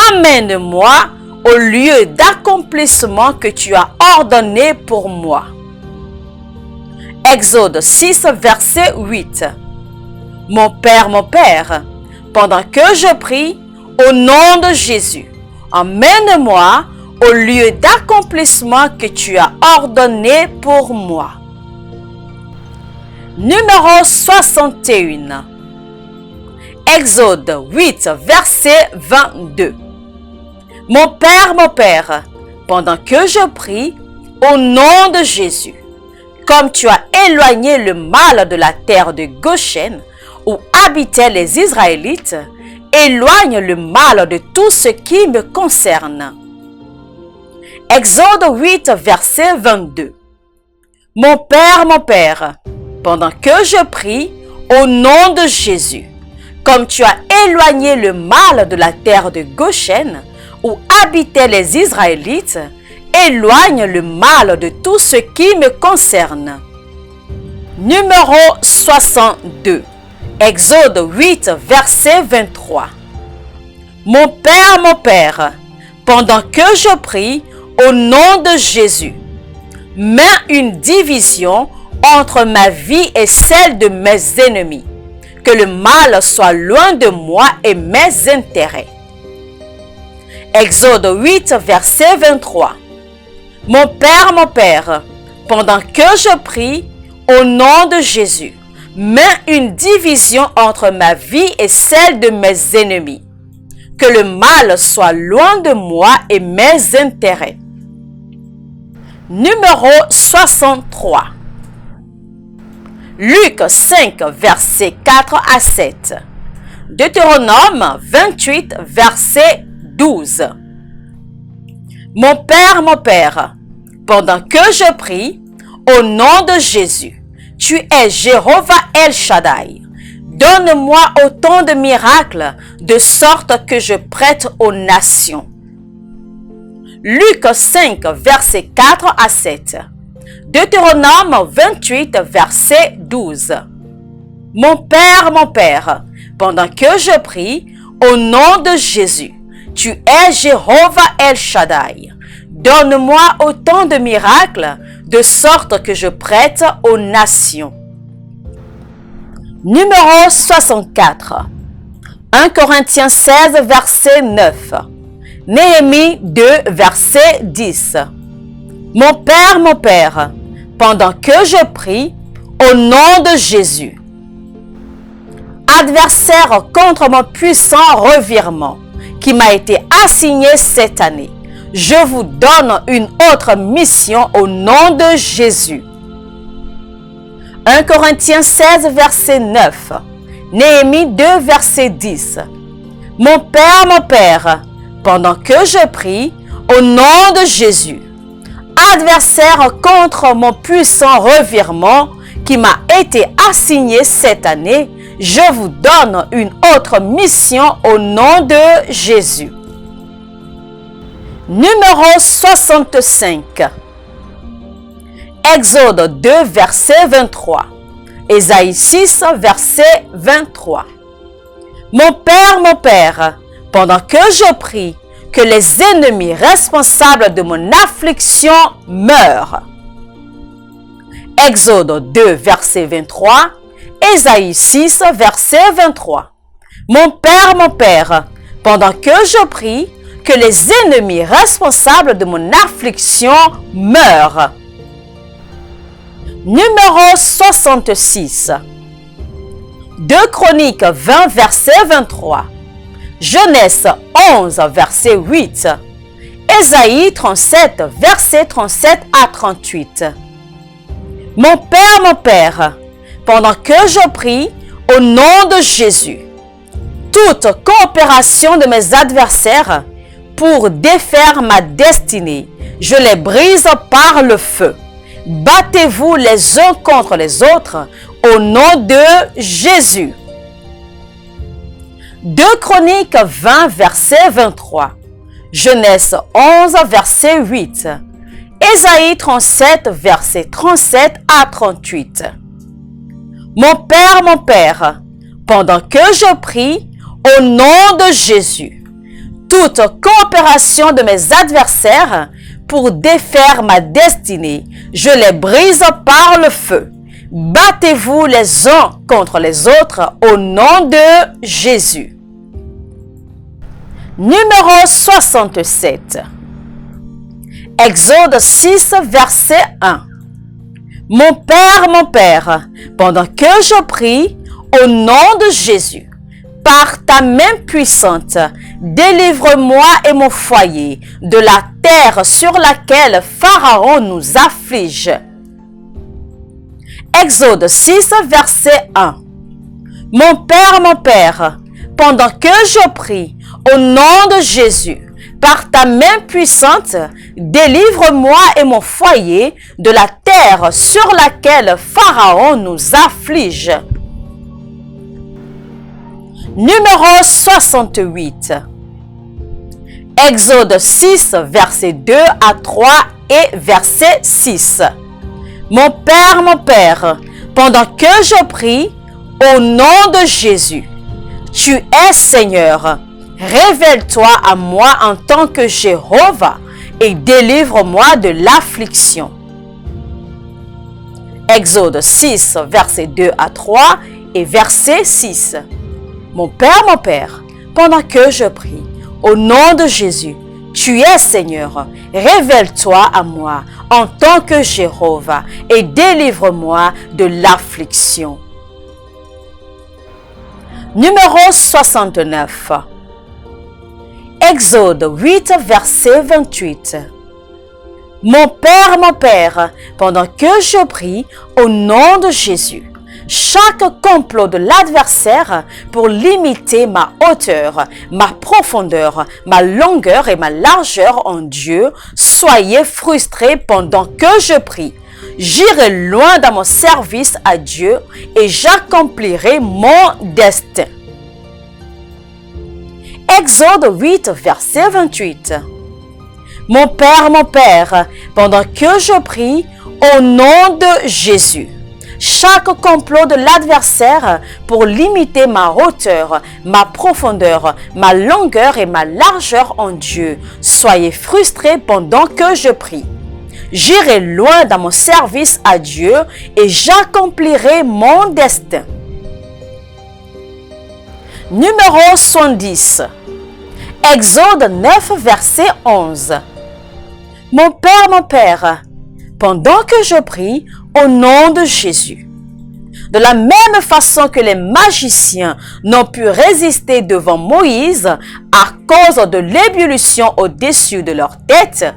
amène-moi au lieu d'accomplissement que tu as ordonné pour moi. Exode 6, verset 8. Mon Père, pendant que je prie au nom de Jésus, emmène-moi au lieu d'accomplissement que tu as ordonné pour moi. Numéro 61. Exode 8, verset 22. Mon Père, pendant que je prie au nom de Jésus, comme tu as éloigné le mal de la terre de Goshen, où habitaient les Israélites, éloigne le mal de tout ce qui me concerne. Exode 8, verset 22. Mon Père, pendant que je prie au nom de Jésus, comme tu as éloigné le mal de la terre de Goshen, où habitaient les Israélites, éloigne le mal de tout ce qui me concerne. Numéro 62. Exode 8, verset 23. Mon Père, pendant que je prie au nom de Jésus, mets une division entre ma vie et celle de mes ennemis, que le mal soit loin de moi et mes intérêts. Exode 8, verset 23. Mon Père, pendant que je prie au nom de Jésus, mets une division entre ma vie et celle de mes ennemis, que le mal soit loin de moi et mes intérêts. Numéro 63. Luc 5, versets 4 à 7. Deutéronome 28, verset 12. Mon Père, pendant que je prie, au nom de Jésus, tu es Jéhovah El Shaddai. Donne-moi autant de miracles, de sorte que je prête aux nations. Luc 5, versets 4 à 7. Deutéronome 28, verset 12. Mon Père, pendant que je prie, au nom de Jésus, tu es Jéhovah El Shaddai. Donne-moi autant de miracles, de sorte que je prête aux nations. Numéro 64. 1 Corinthiens 16, verset 9. Néhémie 2, verset 10. Mon Père, pendant que je prie, au nom de Jésus, adversaire contre mon puissant revirement qui m'a été assigné cette année. Je vous donne une autre mission au nom de Jésus. 1 Corinthiens 16, verset 9. Néhémie 2, verset 10. Mon Père, pendant que je prie, au nom de Jésus, adversaire contre mon puissant revirement qui m'a été assigné cette année, je vous donne une autre mission au nom de Jésus. Numéro 65. Exode 2, verset 23. Ésaïe 6, verset 23. Mon Père, pendant que je prie, que les ennemis responsables de mon affliction meurent. Exode 2, verset 23. Ésaïe 6, verset 23. Mon Père, pendant que je prie, que les ennemis responsables de mon affliction meurent. Numéro 66. 2 Chroniques 20, verset 23. Genèse 11, verset 8. Ésaïe 37, verset 37 à 38. Mon Père, pendant que je prie, au nom de Jésus, toute coopération de mes adversaires pour défaire ma destinée, je les brise par le feu. Battez-vous les uns contre les autres au nom de Jésus. 2 Chroniques 20, verset 23. Genèse 11, verset 8. Ésaïe 37, verset 37 à 38. Mon Père, pendant que je prie, au nom de Jésus, toute coopération de mes adversaires pour défaire ma destinée, je les brise par le feu. Battez-vous les uns contre les autres au nom de Jésus. Numéro 67. Exode 6, verset 1. Mon Père, pendant que je prie, au nom de Jésus, par ta main puissante, délivre-moi et mon foyer de la terre sur laquelle Pharaon nous afflige. Exode 6, verset 1. Mon Père, pendant que je prie, au nom de Jésus, par ta main puissante, délivre-moi et mon foyer de la terre sur laquelle Pharaon nous afflige. Numéro 68. Exode 6, verset 2 à 3 et verset 6. Mon Père, pendant que je prie, au nom de Jésus, tu es Seigneur. Révèle-toi à moi en tant que Jéhovah et délivre-moi de l'affliction. Exode 6, verset 2 à 3 et verset 6. Mon Père, pendant que je prie, au nom de Jésus, tu es Seigneur, révèle-toi à moi en tant que Jéhovah et délivre-moi de l'affliction. Numéro 69. Exode 8, verset 28. Mon Père, pendant que je prie, au nom de Jésus, chaque complot de l'adversaire pour limiter ma hauteur, ma profondeur, ma longueur et ma largeur en Dieu, soyez frustrés pendant que je prie. J'irai loin dans mon service à Dieu et j'accomplirai mon destin. Exode 8, verset 28. Mon Père, pendant que je prie, au nom de Jésus, chaque complot de l'adversaire pour limiter ma hauteur, ma profondeur, ma longueur et ma largeur en Dieu, soyez frustrés pendant que je prie. J'irai loin dans mon service à Dieu et j'accomplirai mon destin. Numéro 70. Exode 9, verset 11. Mon Père, pendant que je prie, au nom de Jésus, De la même façon que les magiciens n'ont pu résister devant Moïse à cause de l'ébullition au-dessus de leur tête,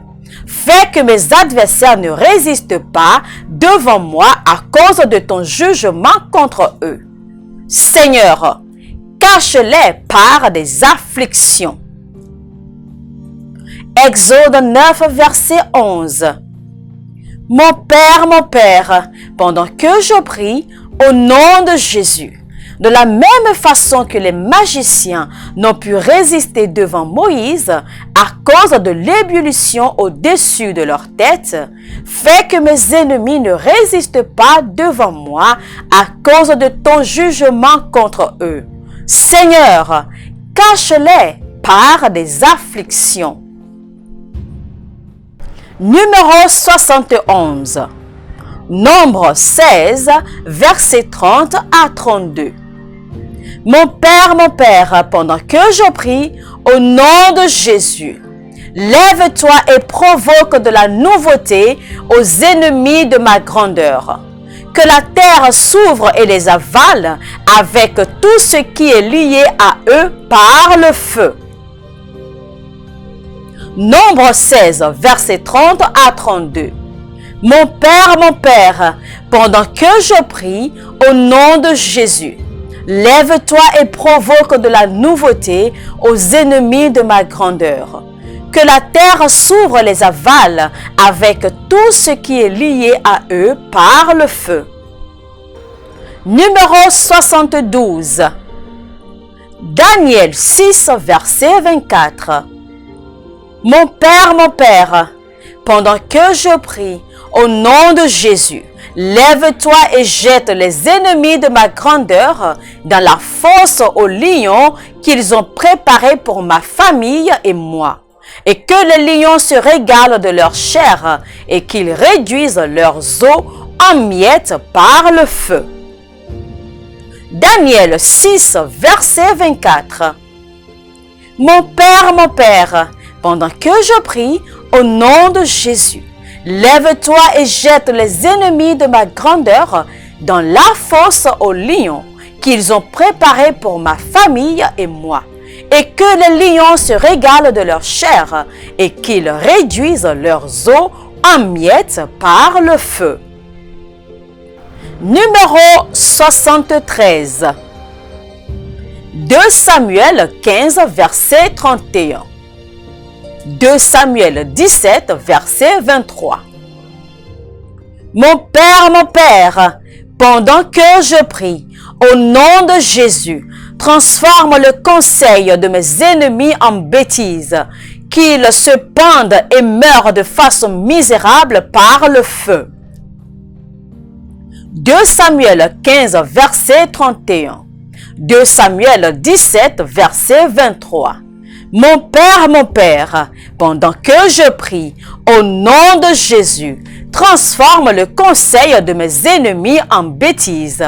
fais que mes adversaires ne résistent pas devant moi à cause de ton jugement contre eux. Seigneur, cache-les par des afflictions. Exode 9, verset 11. Mon Père, pendant que je prie au nom de Jésus, de la même façon que les magiciens n'ont pu résister devant Moïse à cause de l'ébullition au-dessus de leur tête, fais que mes ennemis ne résistent pas devant moi à cause de ton jugement contre eux. Seigneur, cache-les par des afflictions. Numéro 71. Nombre 16, versets 30 à 32. Mon Père, pendant que je prie au nom de Jésus, lève-toi et provoque de la nouveauté aux ennemis de ma grandeur. Que la terre s'ouvre et les avale avec tout ce qui est lié à eux par le feu. Nombre 16, versets 30 à 32. Mon Père, pendant que je prie au nom de Jésus, lève-toi et provoque de la nouveauté aux ennemis de ma grandeur. Que la terre s'ouvre et les avale avec tout ce qui est lié à eux par le feu. Numéro 72. Daniel 6, verset 24. Mon Père, pendant que je prie au nom de Jésus, lève-toi et jette les ennemis de ma grandeur dans la fosse aux lions qu'ils ont préparée pour ma famille et moi, et que les lions se régalent de leur chair et qu'ils réduisent leurs os en miettes par le feu. Daniel 6, verset 24. Mon Père, pendant que je prie au nom de Jésus, lève-toi et jette les ennemis de ma grandeur dans la fosse aux lions qu'ils ont préparée pour ma famille et moi, et que les lions se régalent de leur chair et qu'ils réduisent leurs os en miettes par le feu. Numéro 73. 2 Samuel 15, verset 31. 2 Samuel 17, verset 23. Mon Père, pendant que je prie, au nom de Jésus, transforme le conseil de mes ennemis en bêtise, qu'ils se pendent et meurent de façon misérable par le feu. 2 Samuel 15, verset 31. 2 Samuel 17, verset 23. Mon Père, pendant que je prie, au nom de Jésus, transforme le conseil de mes ennemis en bêtise,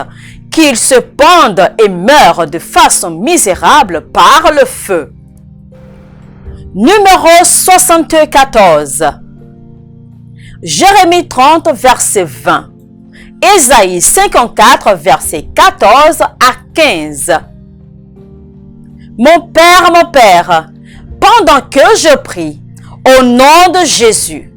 qu'ils se pendent et meurent de façon misérable par le feu. Numéro 74. Jérémie 30, verset 20. Ésaïe 54, verset 14 à 15. Mon Père, pendant que je prie, au nom de Jésus,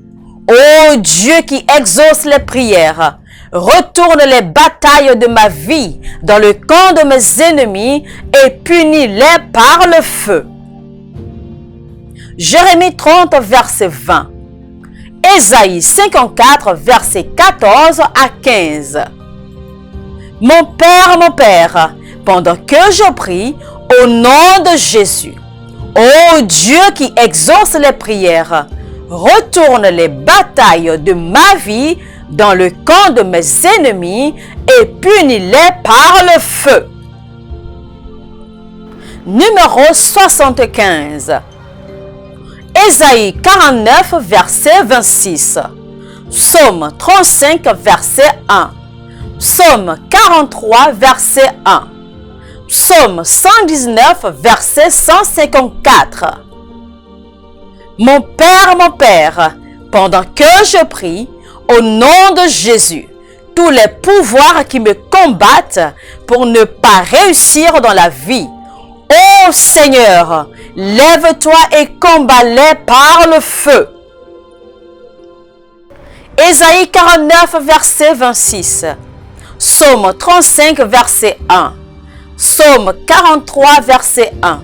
ô Dieu qui exauce les prières, retourne les batailles de ma vie dans le camp de mes ennemis et punis-les par le feu. Jérémie 30, verset 20. Ésaïe 54, verset 14 à 15. Mon Père, pendant que je prie, au nom de Jésus, ô Dieu qui exauce les prières, retourne les batailles de ma vie dans le camp de mes ennemis et punis-les par le feu. Numéro 75. Ésaïe 49, verset 26. Psaume 35, verset 1. Psaume 43, verset 1. Psaume 119, verset 154. Mon Père, pendant que je prie, au nom de Jésus, tous les pouvoirs qui me combattent pour ne pas réussir dans la vie. Ô Seigneur, lève-toi et combats-les par le feu. Ésaïe 49, verset 26. Psaume 35, verset 1. Psaume 43, verset 1.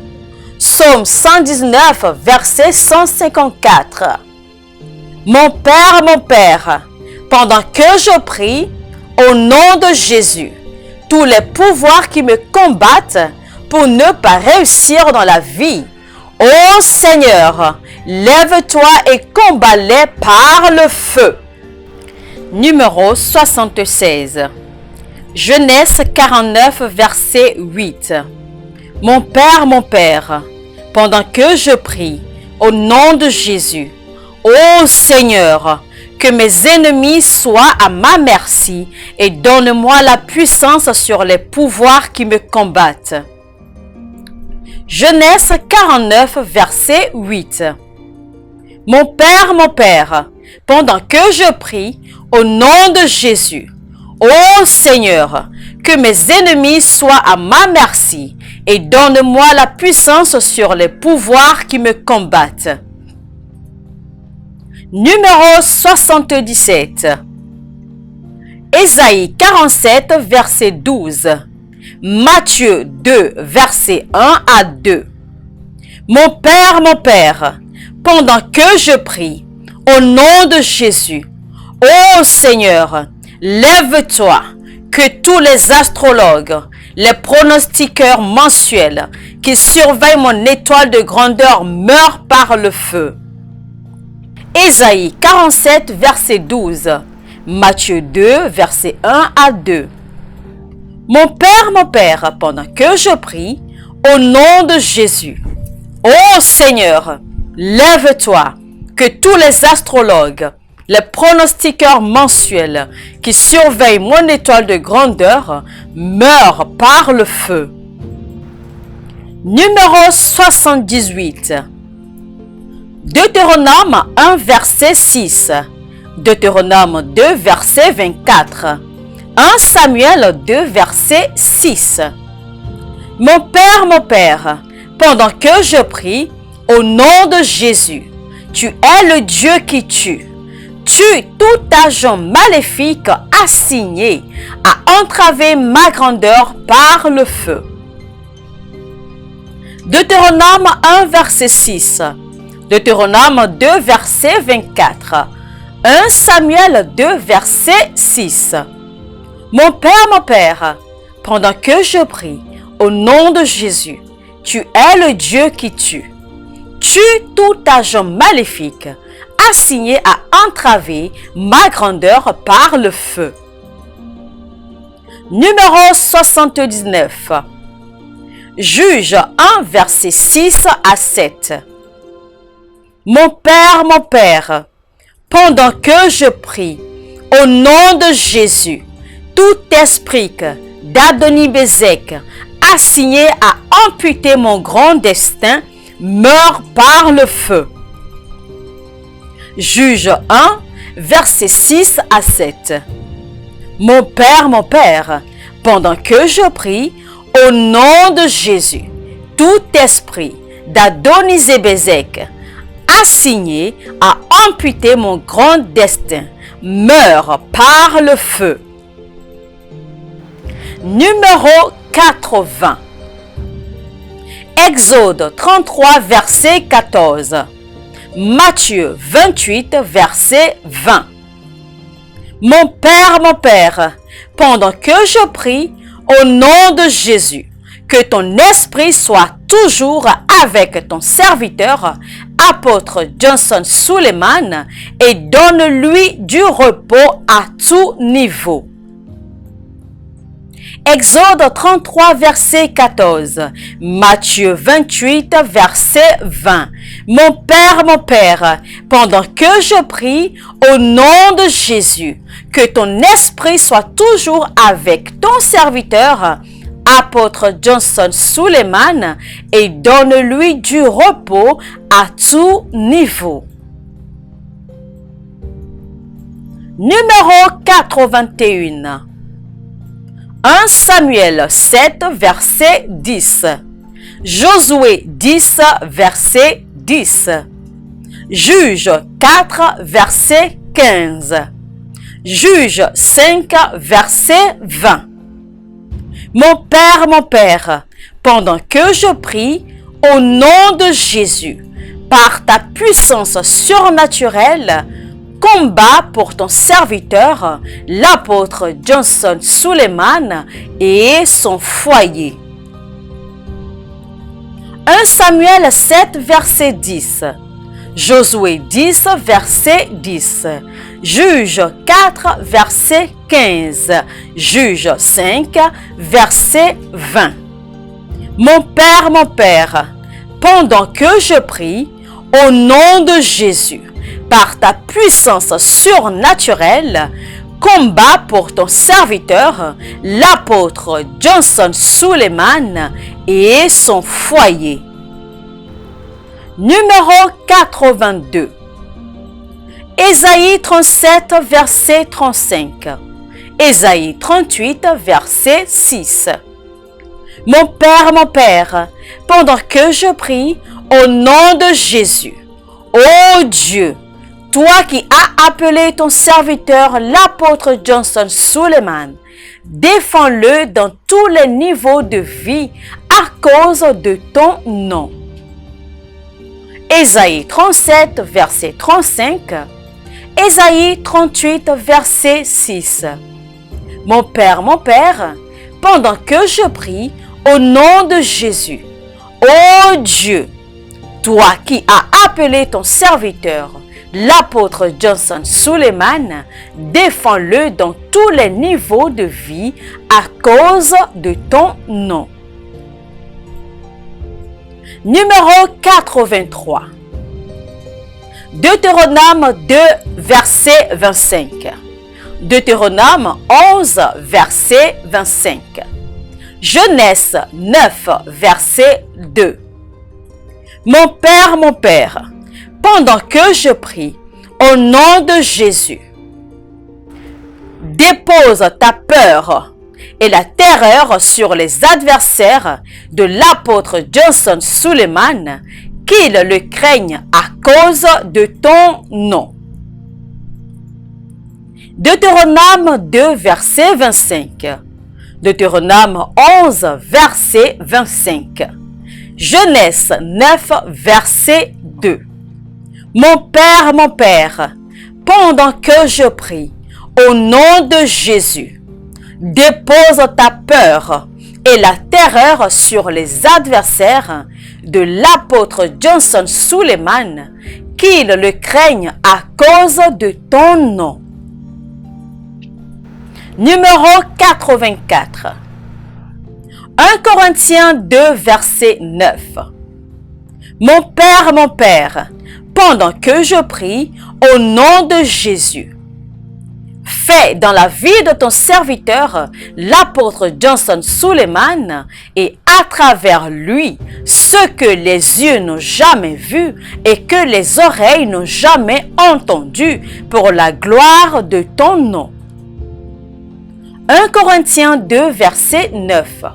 Psaume 119, verset 154. Mon Père, pendant que je prie, au nom de Jésus, tous les pouvoirs qui me combattent pour ne pas réussir dans la vie, ô Seigneur, lève-toi et combats-les par le feu. Numéro 76. Genèse 49, verset 8. Mon Père, pendant que je prie, au nom de Jésus, ô Seigneur, que mes ennemis soient à ma merci et donne-moi la puissance sur les pouvoirs qui me combattent. Genèse 49, verset 8. Mon Père, pendant que je prie, au nom de Jésus, ô Seigneur, que mes ennemis soient à ma merci et donne-moi la puissance sur les pouvoirs qui me combattent. Numéro 77. Ésaïe 47, verset 12. Matthieu 2, verset 1 à 2. Mon Père, pendant que je prie, au nom de Jésus, ô Seigneur, lève-toi, que tous les astrologues, les pronostiqueurs mensuels qui surveillent mon étoile de grandeur meurent par le feu. Ésaïe 47, verset 12. Matthieu 2, verset 1 à 2. Mon Père, pendant que je prie, au nom de Jésus, ô Seigneur, lève-toi, que tous les astrologues, les pronostiqueurs mensuels qui surveillent mon étoile de grandeur meurent par le feu. Numéro 78. Deutéronome 1, verset 6. Deutéronome 2, verset 24. 1 Samuel 2, verset 6. Mon Père, pendant que je prie, au nom de Jésus, tu es le Dieu qui tue. Tue tout agent maléfique assigné à entraver ma grandeur par le feu. Deutéronome 1, verset 6. Deutéronome 2, verset 24. 1 Samuel 2, verset 6. Mon Père, pendant que je prie, au nom de Jésus, tu es le Dieu qui tue. Tue tout agent maléfique assigné à entraver ma grandeur par le feu. Numéro 79. Juge 1, verset 6 à 7. Mon Père, pendant que je prie, au nom de Jésus, tout esprit d'Adoni-Bézek assigné à amputer mon grand destin meurt par le feu. Juge 1, verset 6 à 7. Mon Père, pendant que je prie, au nom de Jésus, tout esprit d'Adoni-Bézek assigné à amputer mon grand destin meurt par le feu. Numéro 80. Exode 33, verset 14. Matthieu 28, verset 20. Mon Père, pendant que je prie, au nom de Jésus, que ton esprit soit toujours avec ton serviteur, apôtre Johnson Suleiman, et donne-lui du repos à tout niveau. Exode 33, verset 14. Matthieu 28, verset 20. Mon Père, pendant que je prie, au nom de Jésus, que ton esprit soit toujours avec ton serviteur, apôtre Johnson Suleiman, et donne-lui du repos à tout niveau. Numéro 81. 1 Samuel 7, verset 10. Josué 10, verset 10. Juge 4, verset 15. Juge 5, verset 20. Mon Père, pendant que je prie, au nom de Jésus, par ta puissance surnaturelle, combat pour ton serviteur, l'apôtre Johnson Suleiman et son foyer. 1 Samuel 7, verset 10. Josué 10, verset 10. Juge 4, verset 15. Juge 5, verset 20. Mon Père, pendant que je prie, au nom de Jésus, par ta puissance surnaturelle, combat pour ton serviteur, l'apôtre Johnson Suleiman et son foyer. Numéro 82. Ésaïe 37, verset 35. Ésaïe 38, verset 6. Mon Père, pendant que je prie, au nom de Jésus, ô Dieu, toi qui as appelé ton serviteur l'apôtre Johnson Suleiman, défends-le dans tous les niveaux de vie à cause de ton nom. Ésaïe 37, verset 35. Ésaïe 38, verset 6. Mon Père, pendant que je prie, au nom de Jésus, ô Dieu, toi qui as appelé ton serviteur, l'apôtre Johnson Suleiman, défends-le dans tous les niveaux de vie à cause de ton nom. Numéro 83. Deutéronome 2, verset 25. Deutéronome 11, verset 25. Genèse 9, verset 2. Mon Père, pendant que je prie, au nom de Jésus, dépose ta peur et la terreur sur les adversaires de l'apôtre Johnson Suleiman, qu'ils le craignent à cause de ton nom. Deutéronome 2, verset 25. Deutéronome 11, verset 25. Genèse 9, verset 2. Mon Père, pendant que je prie, au nom de Jésus, dépose ta peur et la terreur sur les adversaires de l'apôtre Johnson Suleiman, qu'ils le craignent à cause de ton nom. Numéro 84. 1 Corinthiens 2, verset 9. Mon Père, pendant que je prie, au nom de Jésus, fais dans la vie de ton serviteur, l'apôtre Johnson Suleiman, et à travers lui, ce que les yeux n'ont jamais vu et que les oreilles n'ont jamais entendu, pour la gloire de ton nom. 1 Corinthiens 2, verset 9.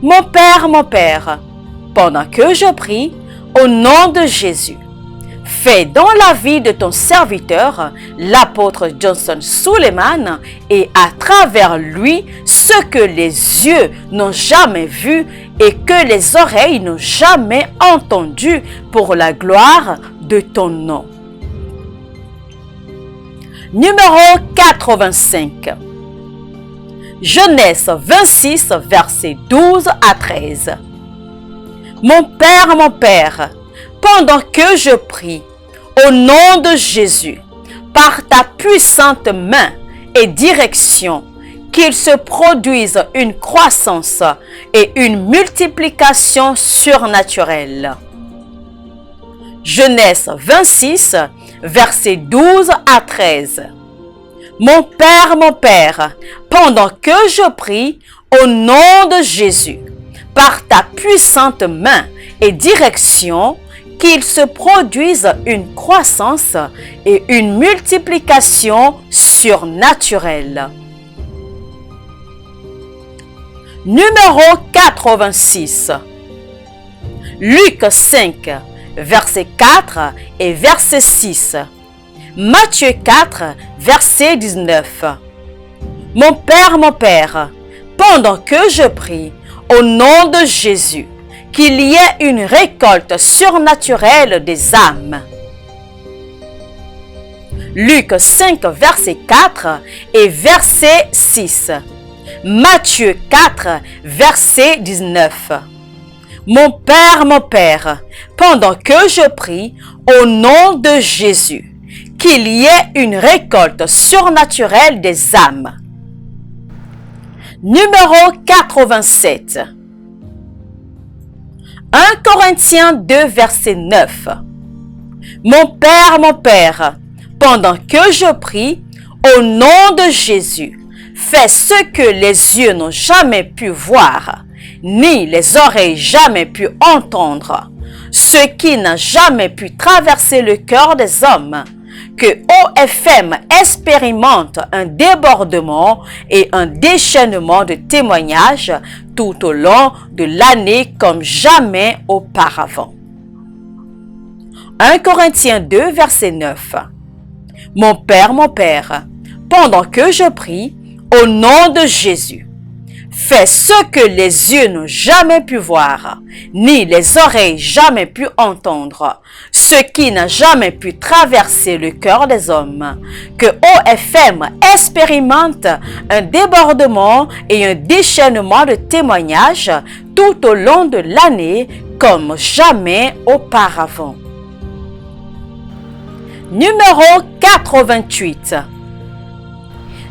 Mon Père, pendant que je prie, au nom de Jésus, fais dans la vie de ton serviteur, l'apôtre Johnson Suleiman, et à travers lui, ce que les yeux n'ont jamais vu et que les oreilles n'ont jamais entendu, pour la gloire de ton nom. Numéro 85. Genèse 26, versets 12 à 13. Mon Père, pendant que je prie, au nom de Jésus, par ta puissante main et direction, qu'il se produise une croissance et une multiplication surnaturelle. Genèse 26, versets 12 à 13. Mon Père, pendant que je prie, au nom de Jésus, par ta puissante main et direction, qu'il se produise une croissance et une multiplication surnaturelle. Numéro 86. Luc 5, verset 4 et verset 6. Matthieu 4, verset 19. Mon Père, pendant que je prie, au nom de Jésus, qu'il y ait une récolte surnaturelle des âmes. Luc 5, verset 4 et verset 6. Matthieu 4, verset 19. Mon Père, pendant que je prie, au nom de Jésus, qu'il y ait une récolte surnaturelle des âmes. Numéro 87. 1 Corinthiens 2, verset 9. Mon Père, pendant que je prie, au nom de Jésus, fais ce que les yeux n'ont jamais pu voir, ni les oreilles jamais pu entendre, ce qui n'a jamais pu traverser le cœur des hommes, que OFM expérimente un débordement et un déchaînement de témoignages tout au long de l'année comme jamais auparavant. 1 Corinthiens 2, verset 9. Mon Père, pendant que je prie, au nom de Jésus, fais ce que les yeux n'ont jamais pu voir, ni les oreilles jamais pu entendre, ce qui n'a jamais pu traverser le cœur des hommes, que OFM expérimente un débordement et un déchaînement de témoignages tout au long de l'année comme jamais auparavant. Numéro 88.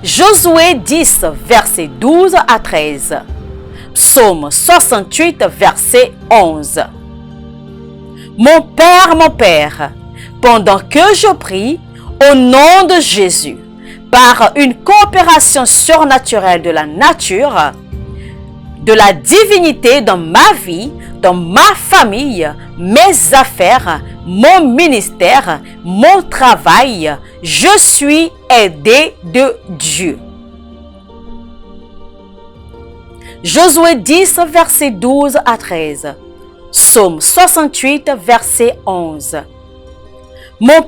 Josué 10, verset 12 à 13. Psaume 68, verset 11. Mon Père, pendant que je prie, au nom de Jésus, par une coopération surnaturelle de la nature, de la divinité dans ma vie, dans ma famille, mes affaires, mon ministère, mon travail, je suis aidé de Dieu. Josué 10, verset 12 à 13. Psaume 68, verset 11. Mon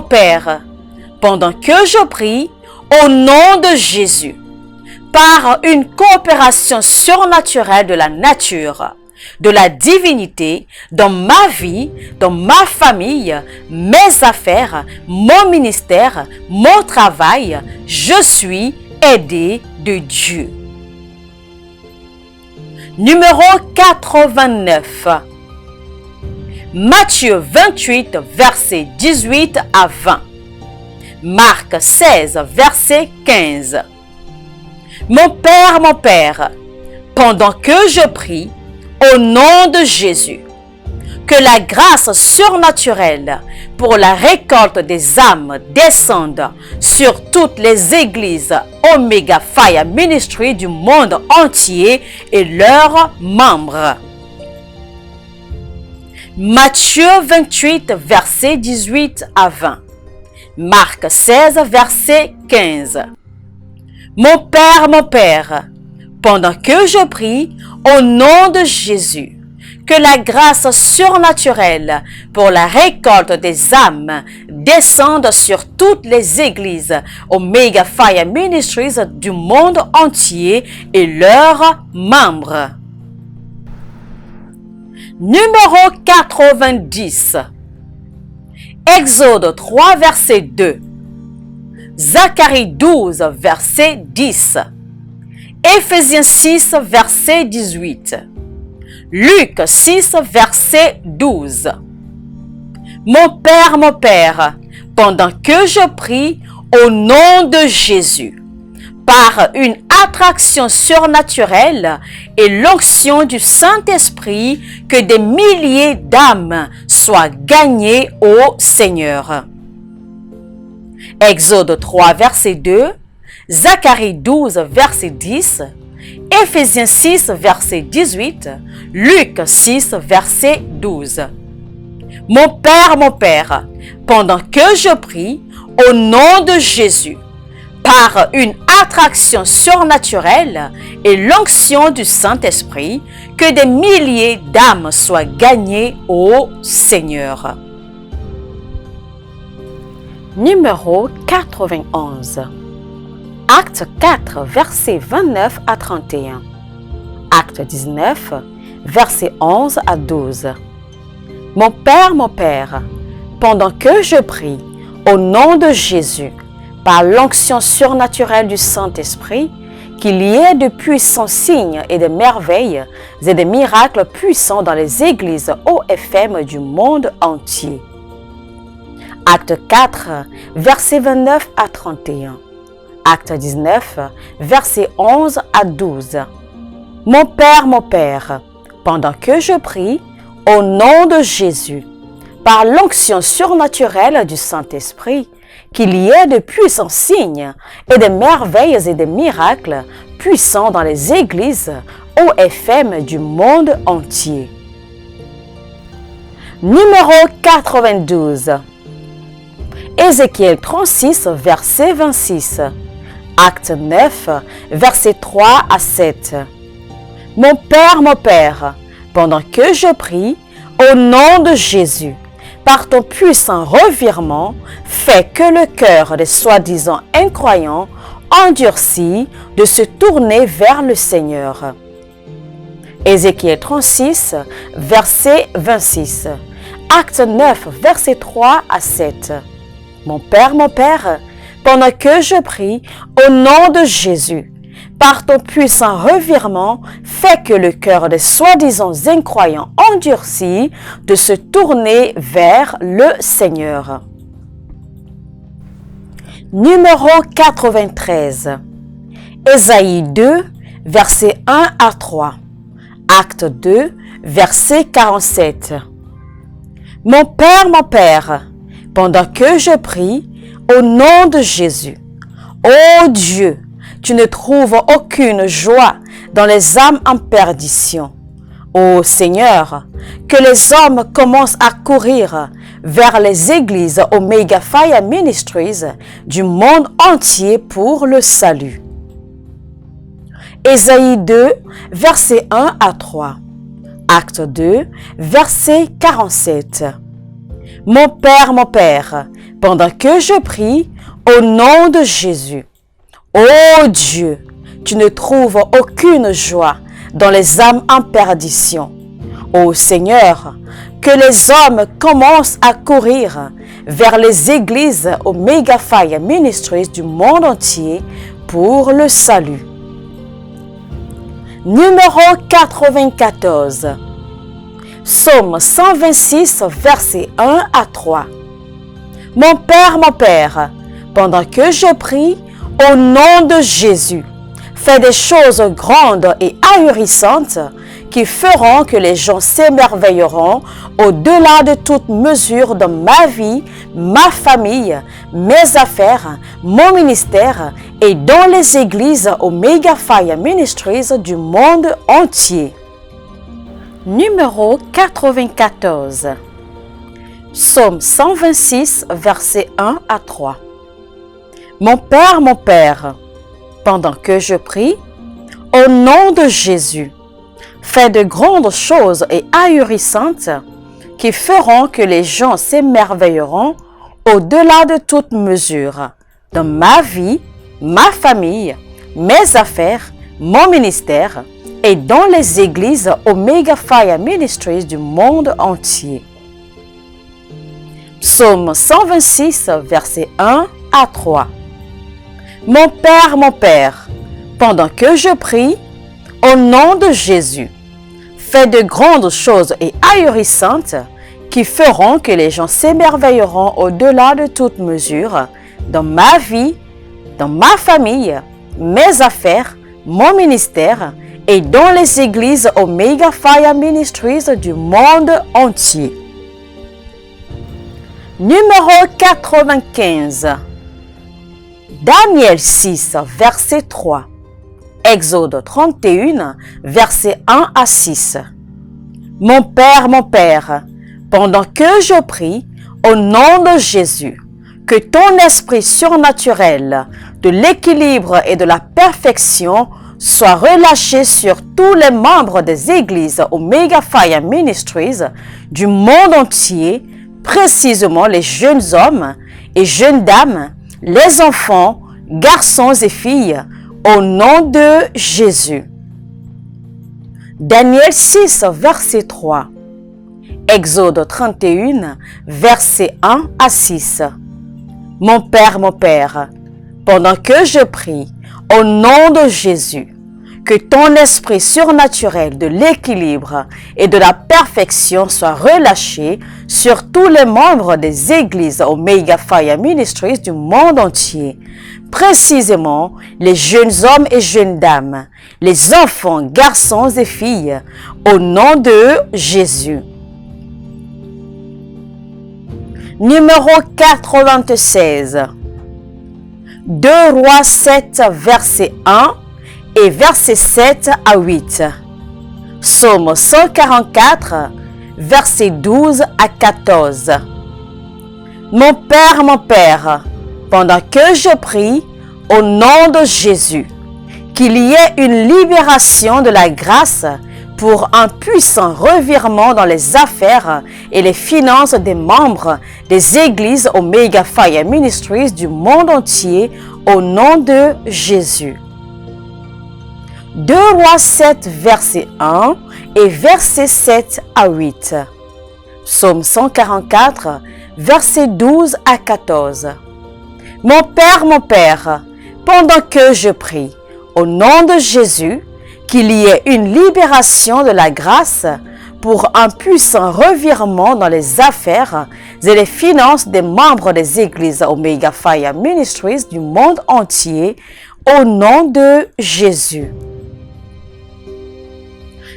Père, pendant que je prie, au nom de Jésus, par une coopération surnaturelle de la nature, de la divinité dans ma vie, dans ma famille, mes affaires, mon ministère, mon travail, je suis aidé de Dieu. Numéro 89. Matthieu 28, verset 18 à 20. Marc 16, verset 15. Mon Père, pendant que je prie, au nom de Jésus, que la grâce surnaturelle pour la récolte des âmes descende sur toutes les églises Omega Fire Ministry du monde entier et leurs membres. Matthieu 28, verset 18 à 20. Marc 16, verset 15. Mon Père, pendant que je prie, au nom de Jésus, que la grâce surnaturelle pour la récolte des âmes descende sur toutes les églises Omega Fire Ministries du monde entier et leurs membres. Numéro 90. Exode 3, verset 2. Zacharie 12, verset 10. Éphésiens 6, verset 18. Luc 6, verset 12. Mon Père, pendant que je prie au nom de Jésus, par une attraction surnaturelle et l'onction du Saint-Esprit, que des milliers d'âmes soient gagnées au Seigneur. Exode 3, verset 2, Zacharie 12, verset 10, Éphésiens 6, verset 18, Luc 6, verset 12. mon Père, pendant que je prie, au nom de Jésus, par une attraction surnaturelle et l'onction du Saint-Esprit, que des milliers d'âmes soient gagnées au Seigneur. Numéro 91. Acte 4, versets 29 à 31. Acte 19, versets 11 à 12. Mon Père, pendant que je prie, au nom de Jésus, par l'onction surnaturelle du Saint-Esprit, qu'il y ait de puissants signes et de merveilles et de miracles puissants dans les églises OFM du monde entier. Acte 4, versets 29 à 31. Acte 19, versets 11 à 12. Mon Père, pendant que je prie, au nom de Jésus, par l'onction surnaturelle du Saint-Esprit, qu'il y ait de puissants signes et de merveilles et de miracles puissants dans les églises OFM du monde entier. Numéro 92. Ézéchiel 36, verset 26. Acte 9, versets 3 à 7. Mon Père, pendant que je prie, au nom de Jésus, par ton puissant revirement, fais que le cœur des soi-disant incroyants endurcis de se tourner vers le Seigneur. Ézéchiel 36, verset 26. Acte 9, verset 3 à 7. Mon Père, pendant que je prie, au nom de Jésus, par ton puissant revirement, fais que le cœur des soi-disant incroyants endurcis de se tourner vers le Seigneur. Numéro 93. Ésaïe 2, versets 1 à 3. Acte 2, verset 47. Mon Père, pendant que je prie, au nom de Jésus, ô Dieu, tu ne trouves aucune joie dans les âmes en perdition. Ô Seigneur, que les hommes commencent à courir vers les églises Omega Fire Ministries du monde entier pour le salut. Ésaïe 2, versets 1 à 3. Acte 2, verset 47. Mon Père, pendant que je prie, au nom de Jésus, ô Dieu, tu ne trouves aucune joie dans les âmes en perdition. Ô Seigneur, que les hommes commencent à courir vers les églises Omega Fire Ministries du monde entier pour le salut. Numéro 94. Psaume 126, versets 1 à 3. Mon Père, pendant que je prie, au nom de Jésus, fais des choses grandes et ahurissantes qui feront que les gens s'émerveilleront au-delà de toute mesure dans ma vie, ma famille, mes affaires, mon ministère et dans les églises Omega Fire Ministries du monde entier. Numéro 94. Psaume 126, versets 1 à 3. Mon Père, pendant que je prie, au nom de Jésus, fais de grandes choses et ahurissantes qui feront que les gens s'émerveilleront au-delà de toute mesure dans ma vie, ma famille, mes affaires, mon ministère et dans les églises Omega Fire Ministries du monde entier. Psaume 126, versets 1 à 3. Mon Père, pendant que je prie, au nom de Jésus, fais de grandes choses et ahurissantes qui feront que les gens s'émerveilleront au-delà de toute mesure dans ma vie, dans ma famille, mes affaires, mon ministère et dans les églises Omega Fire Ministries du monde entier. Numéro 95. Daniel 6, verset 3. Exode 31, verset 1 à 6. Mon Père, Pendant que je prie, au nom de Jésus, que ton esprit surnaturel de l'équilibre et de la perfection soit relâché sur tous les membres des églises Omega Fire Ministries du monde entier, précisément les jeunes hommes et jeunes dames, les enfants, garçons et filles, au nom de Jésus. Daniel 6, verset 3. Exode 31, verset 1 à 6. Mon Père, pendant que je prie, au nom de Jésus, que ton esprit surnaturel de l'équilibre et de la perfection soit relâché sur tous les membres des églises Omega Fire Ministries du monde entier, précisément les jeunes hommes et jeunes dames, les enfants, garçons et filles, au nom de Jésus. Numéro 96. 2 Rois 7, verset 1 et verset 7 à 8. Psaume 144, verset 12 à 14. Mon Père, pendant que je prie, au nom de Jésus, qu'il y ait une libération de la grâce pour un puissant revirement dans les affaires et les finances des membres des églises Omega Fire Ministries du monde entier au nom de Jésus. 2 Rois 7, verset 1 et verset 7 à 8. Psaume 144, verset 12 à 14. Mon Père, pendant que je prie, au nom de Jésus, qu'il y ait une libération de la grâce pour un puissant revirement dans les affaires et les finances des membres des églises Omega Fire Ministries du monde entier, au nom de Jésus.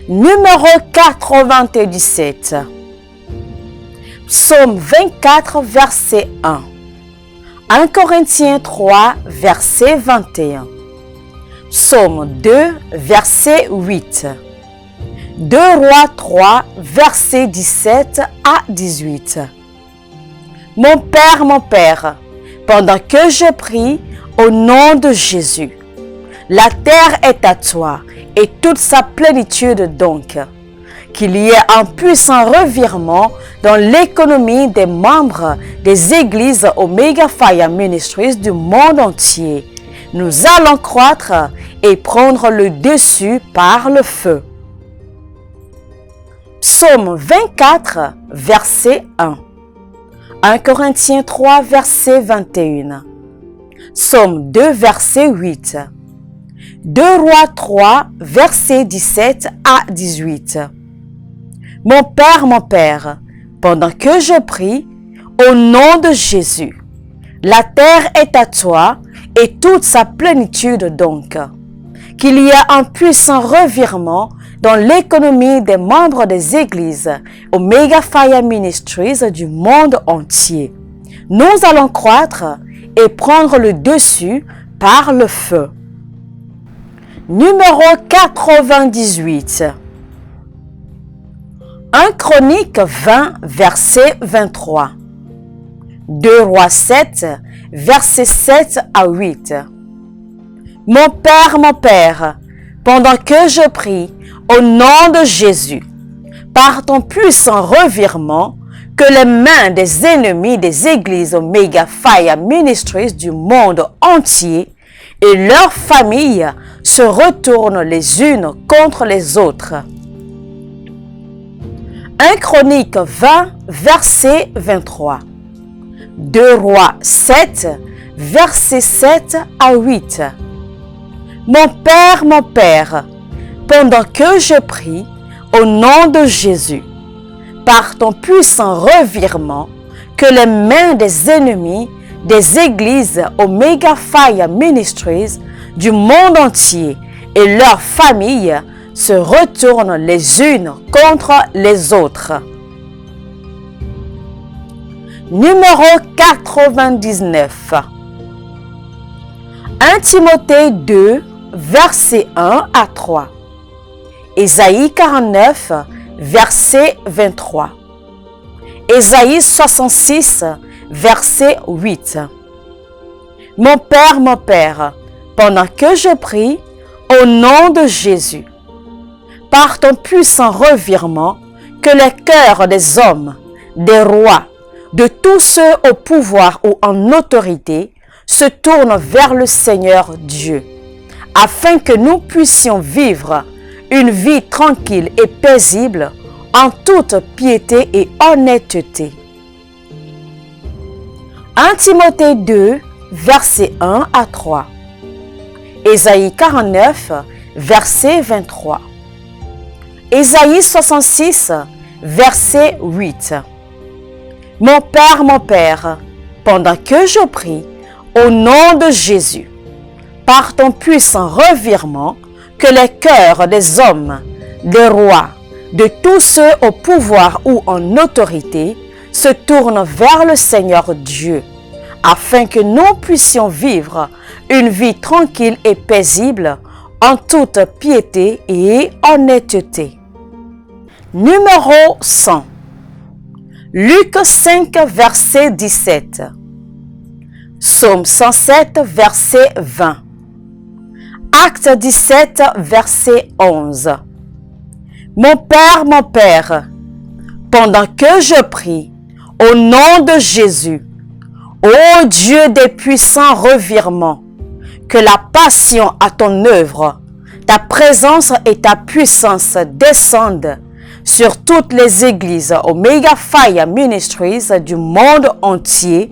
Numéro 97. Psaume 24, verset 1. 1 Corinthiens 3, verset 21. Psaume 2, verset 8. 2 Rois 3, verset 17 à 18. Mon Père, pendant que je prie, au nom de Jésus, la terre est à toi et toute sa plénitude donc. Qu'il y ait un puissant revirement dans l'économie des membres des églises Omega Fire Ministries du monde entier. Nous allons croître et prendre le dessus par le feu. Psaume 24, verset 1. 1 Corinthiens 3, verset 21. Psaume 2, verset 8. 2 Rois 3, verset 17 à 18. Mon Père, pendant que je prie, au nom de Jésus, la terre est à toi et toute sa plénitude donc. Qu'il y ait un puissant revirement dans l'économie des membres des églises Omega Fire Ministries du monde entier. Nous allons croître et prendre le dessus par le feu. Numéro 98. 1 Chronique 20, verset 23. 2 Rois 7, verset 7 à 8. Mon Père, pendant que je prie, au nom de Jésus, par ton puissant revirement, que les mains des ennemis des églises Omega Fire Ministries du monde entier et leurs familles se retournent les unes contre les autres. 1 Chronique 20, verset 23. 2 Rois 7, verset 7 à 8. Mon Père, pendant que je prie, au nom de Jésus, par ton puissant revirement, que les mains des ennemis des églises Omega Fire Ministries du monde entier et leurs familles se retournent les unes contre les autres. Numéro 99. 1 Timothée 2, verset 1 à 3. Ésaïe 49, verset 23. Ésaïe 66, verset 8. Mon Père, pendant que je prie, au nom de Jésus, par ton puissant revirement, que les cœurs des hommes, des rois, de tous ceux au pouvoir ou en autorité se tournent vers le Seigneur Dieu, afin que nous puissions vivre une vie tranquille et paisible en toute piété et honnêteté. 1 Timothée 2, versets 1 à 3. Ésaïe 49, verset 23. Ésaïe 66, verset 8. Mon Père, pendant que je prie, au nom de Jésus, par ton puissant revirement, que les cœurs des hommes, des rois, de tous ceux au pouvoir ou en autorité se tournent vers le Seigneur Dieu, afin que nous puissions vivre une vie tranquille et paisible en toute piété et honnêteté. Numéro 100. Luc 5, verset 17. Psaume 107, verset 20. Acte 17, verset 11. Mon Père, pendant que je prie, au nom de Jésus, ô Dieu des puissants revirements, que la passion à ton œuvre, ta présence et ta puissance descendent sur toutes les églises Omega Fire Ministries du monde entier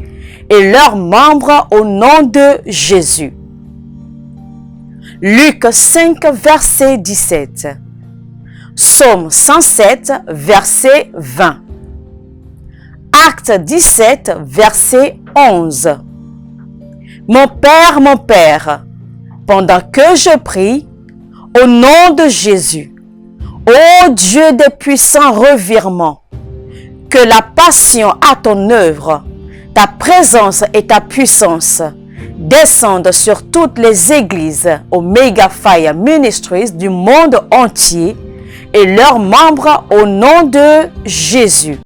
et leurs membres au nom de Jésus. Luc 5, verset 17. Psaume 107, verset 20. Acte 17, verset 11. Mon Père, pendant que je prie, au nom de Jésus, ô Dieu des puissants revirements, que la passion à ton œuvre, ta présence et ta puissance descendent sur toutes les églises Omega Fire Ministries du monde entier et leurs membres au nom de Jésus.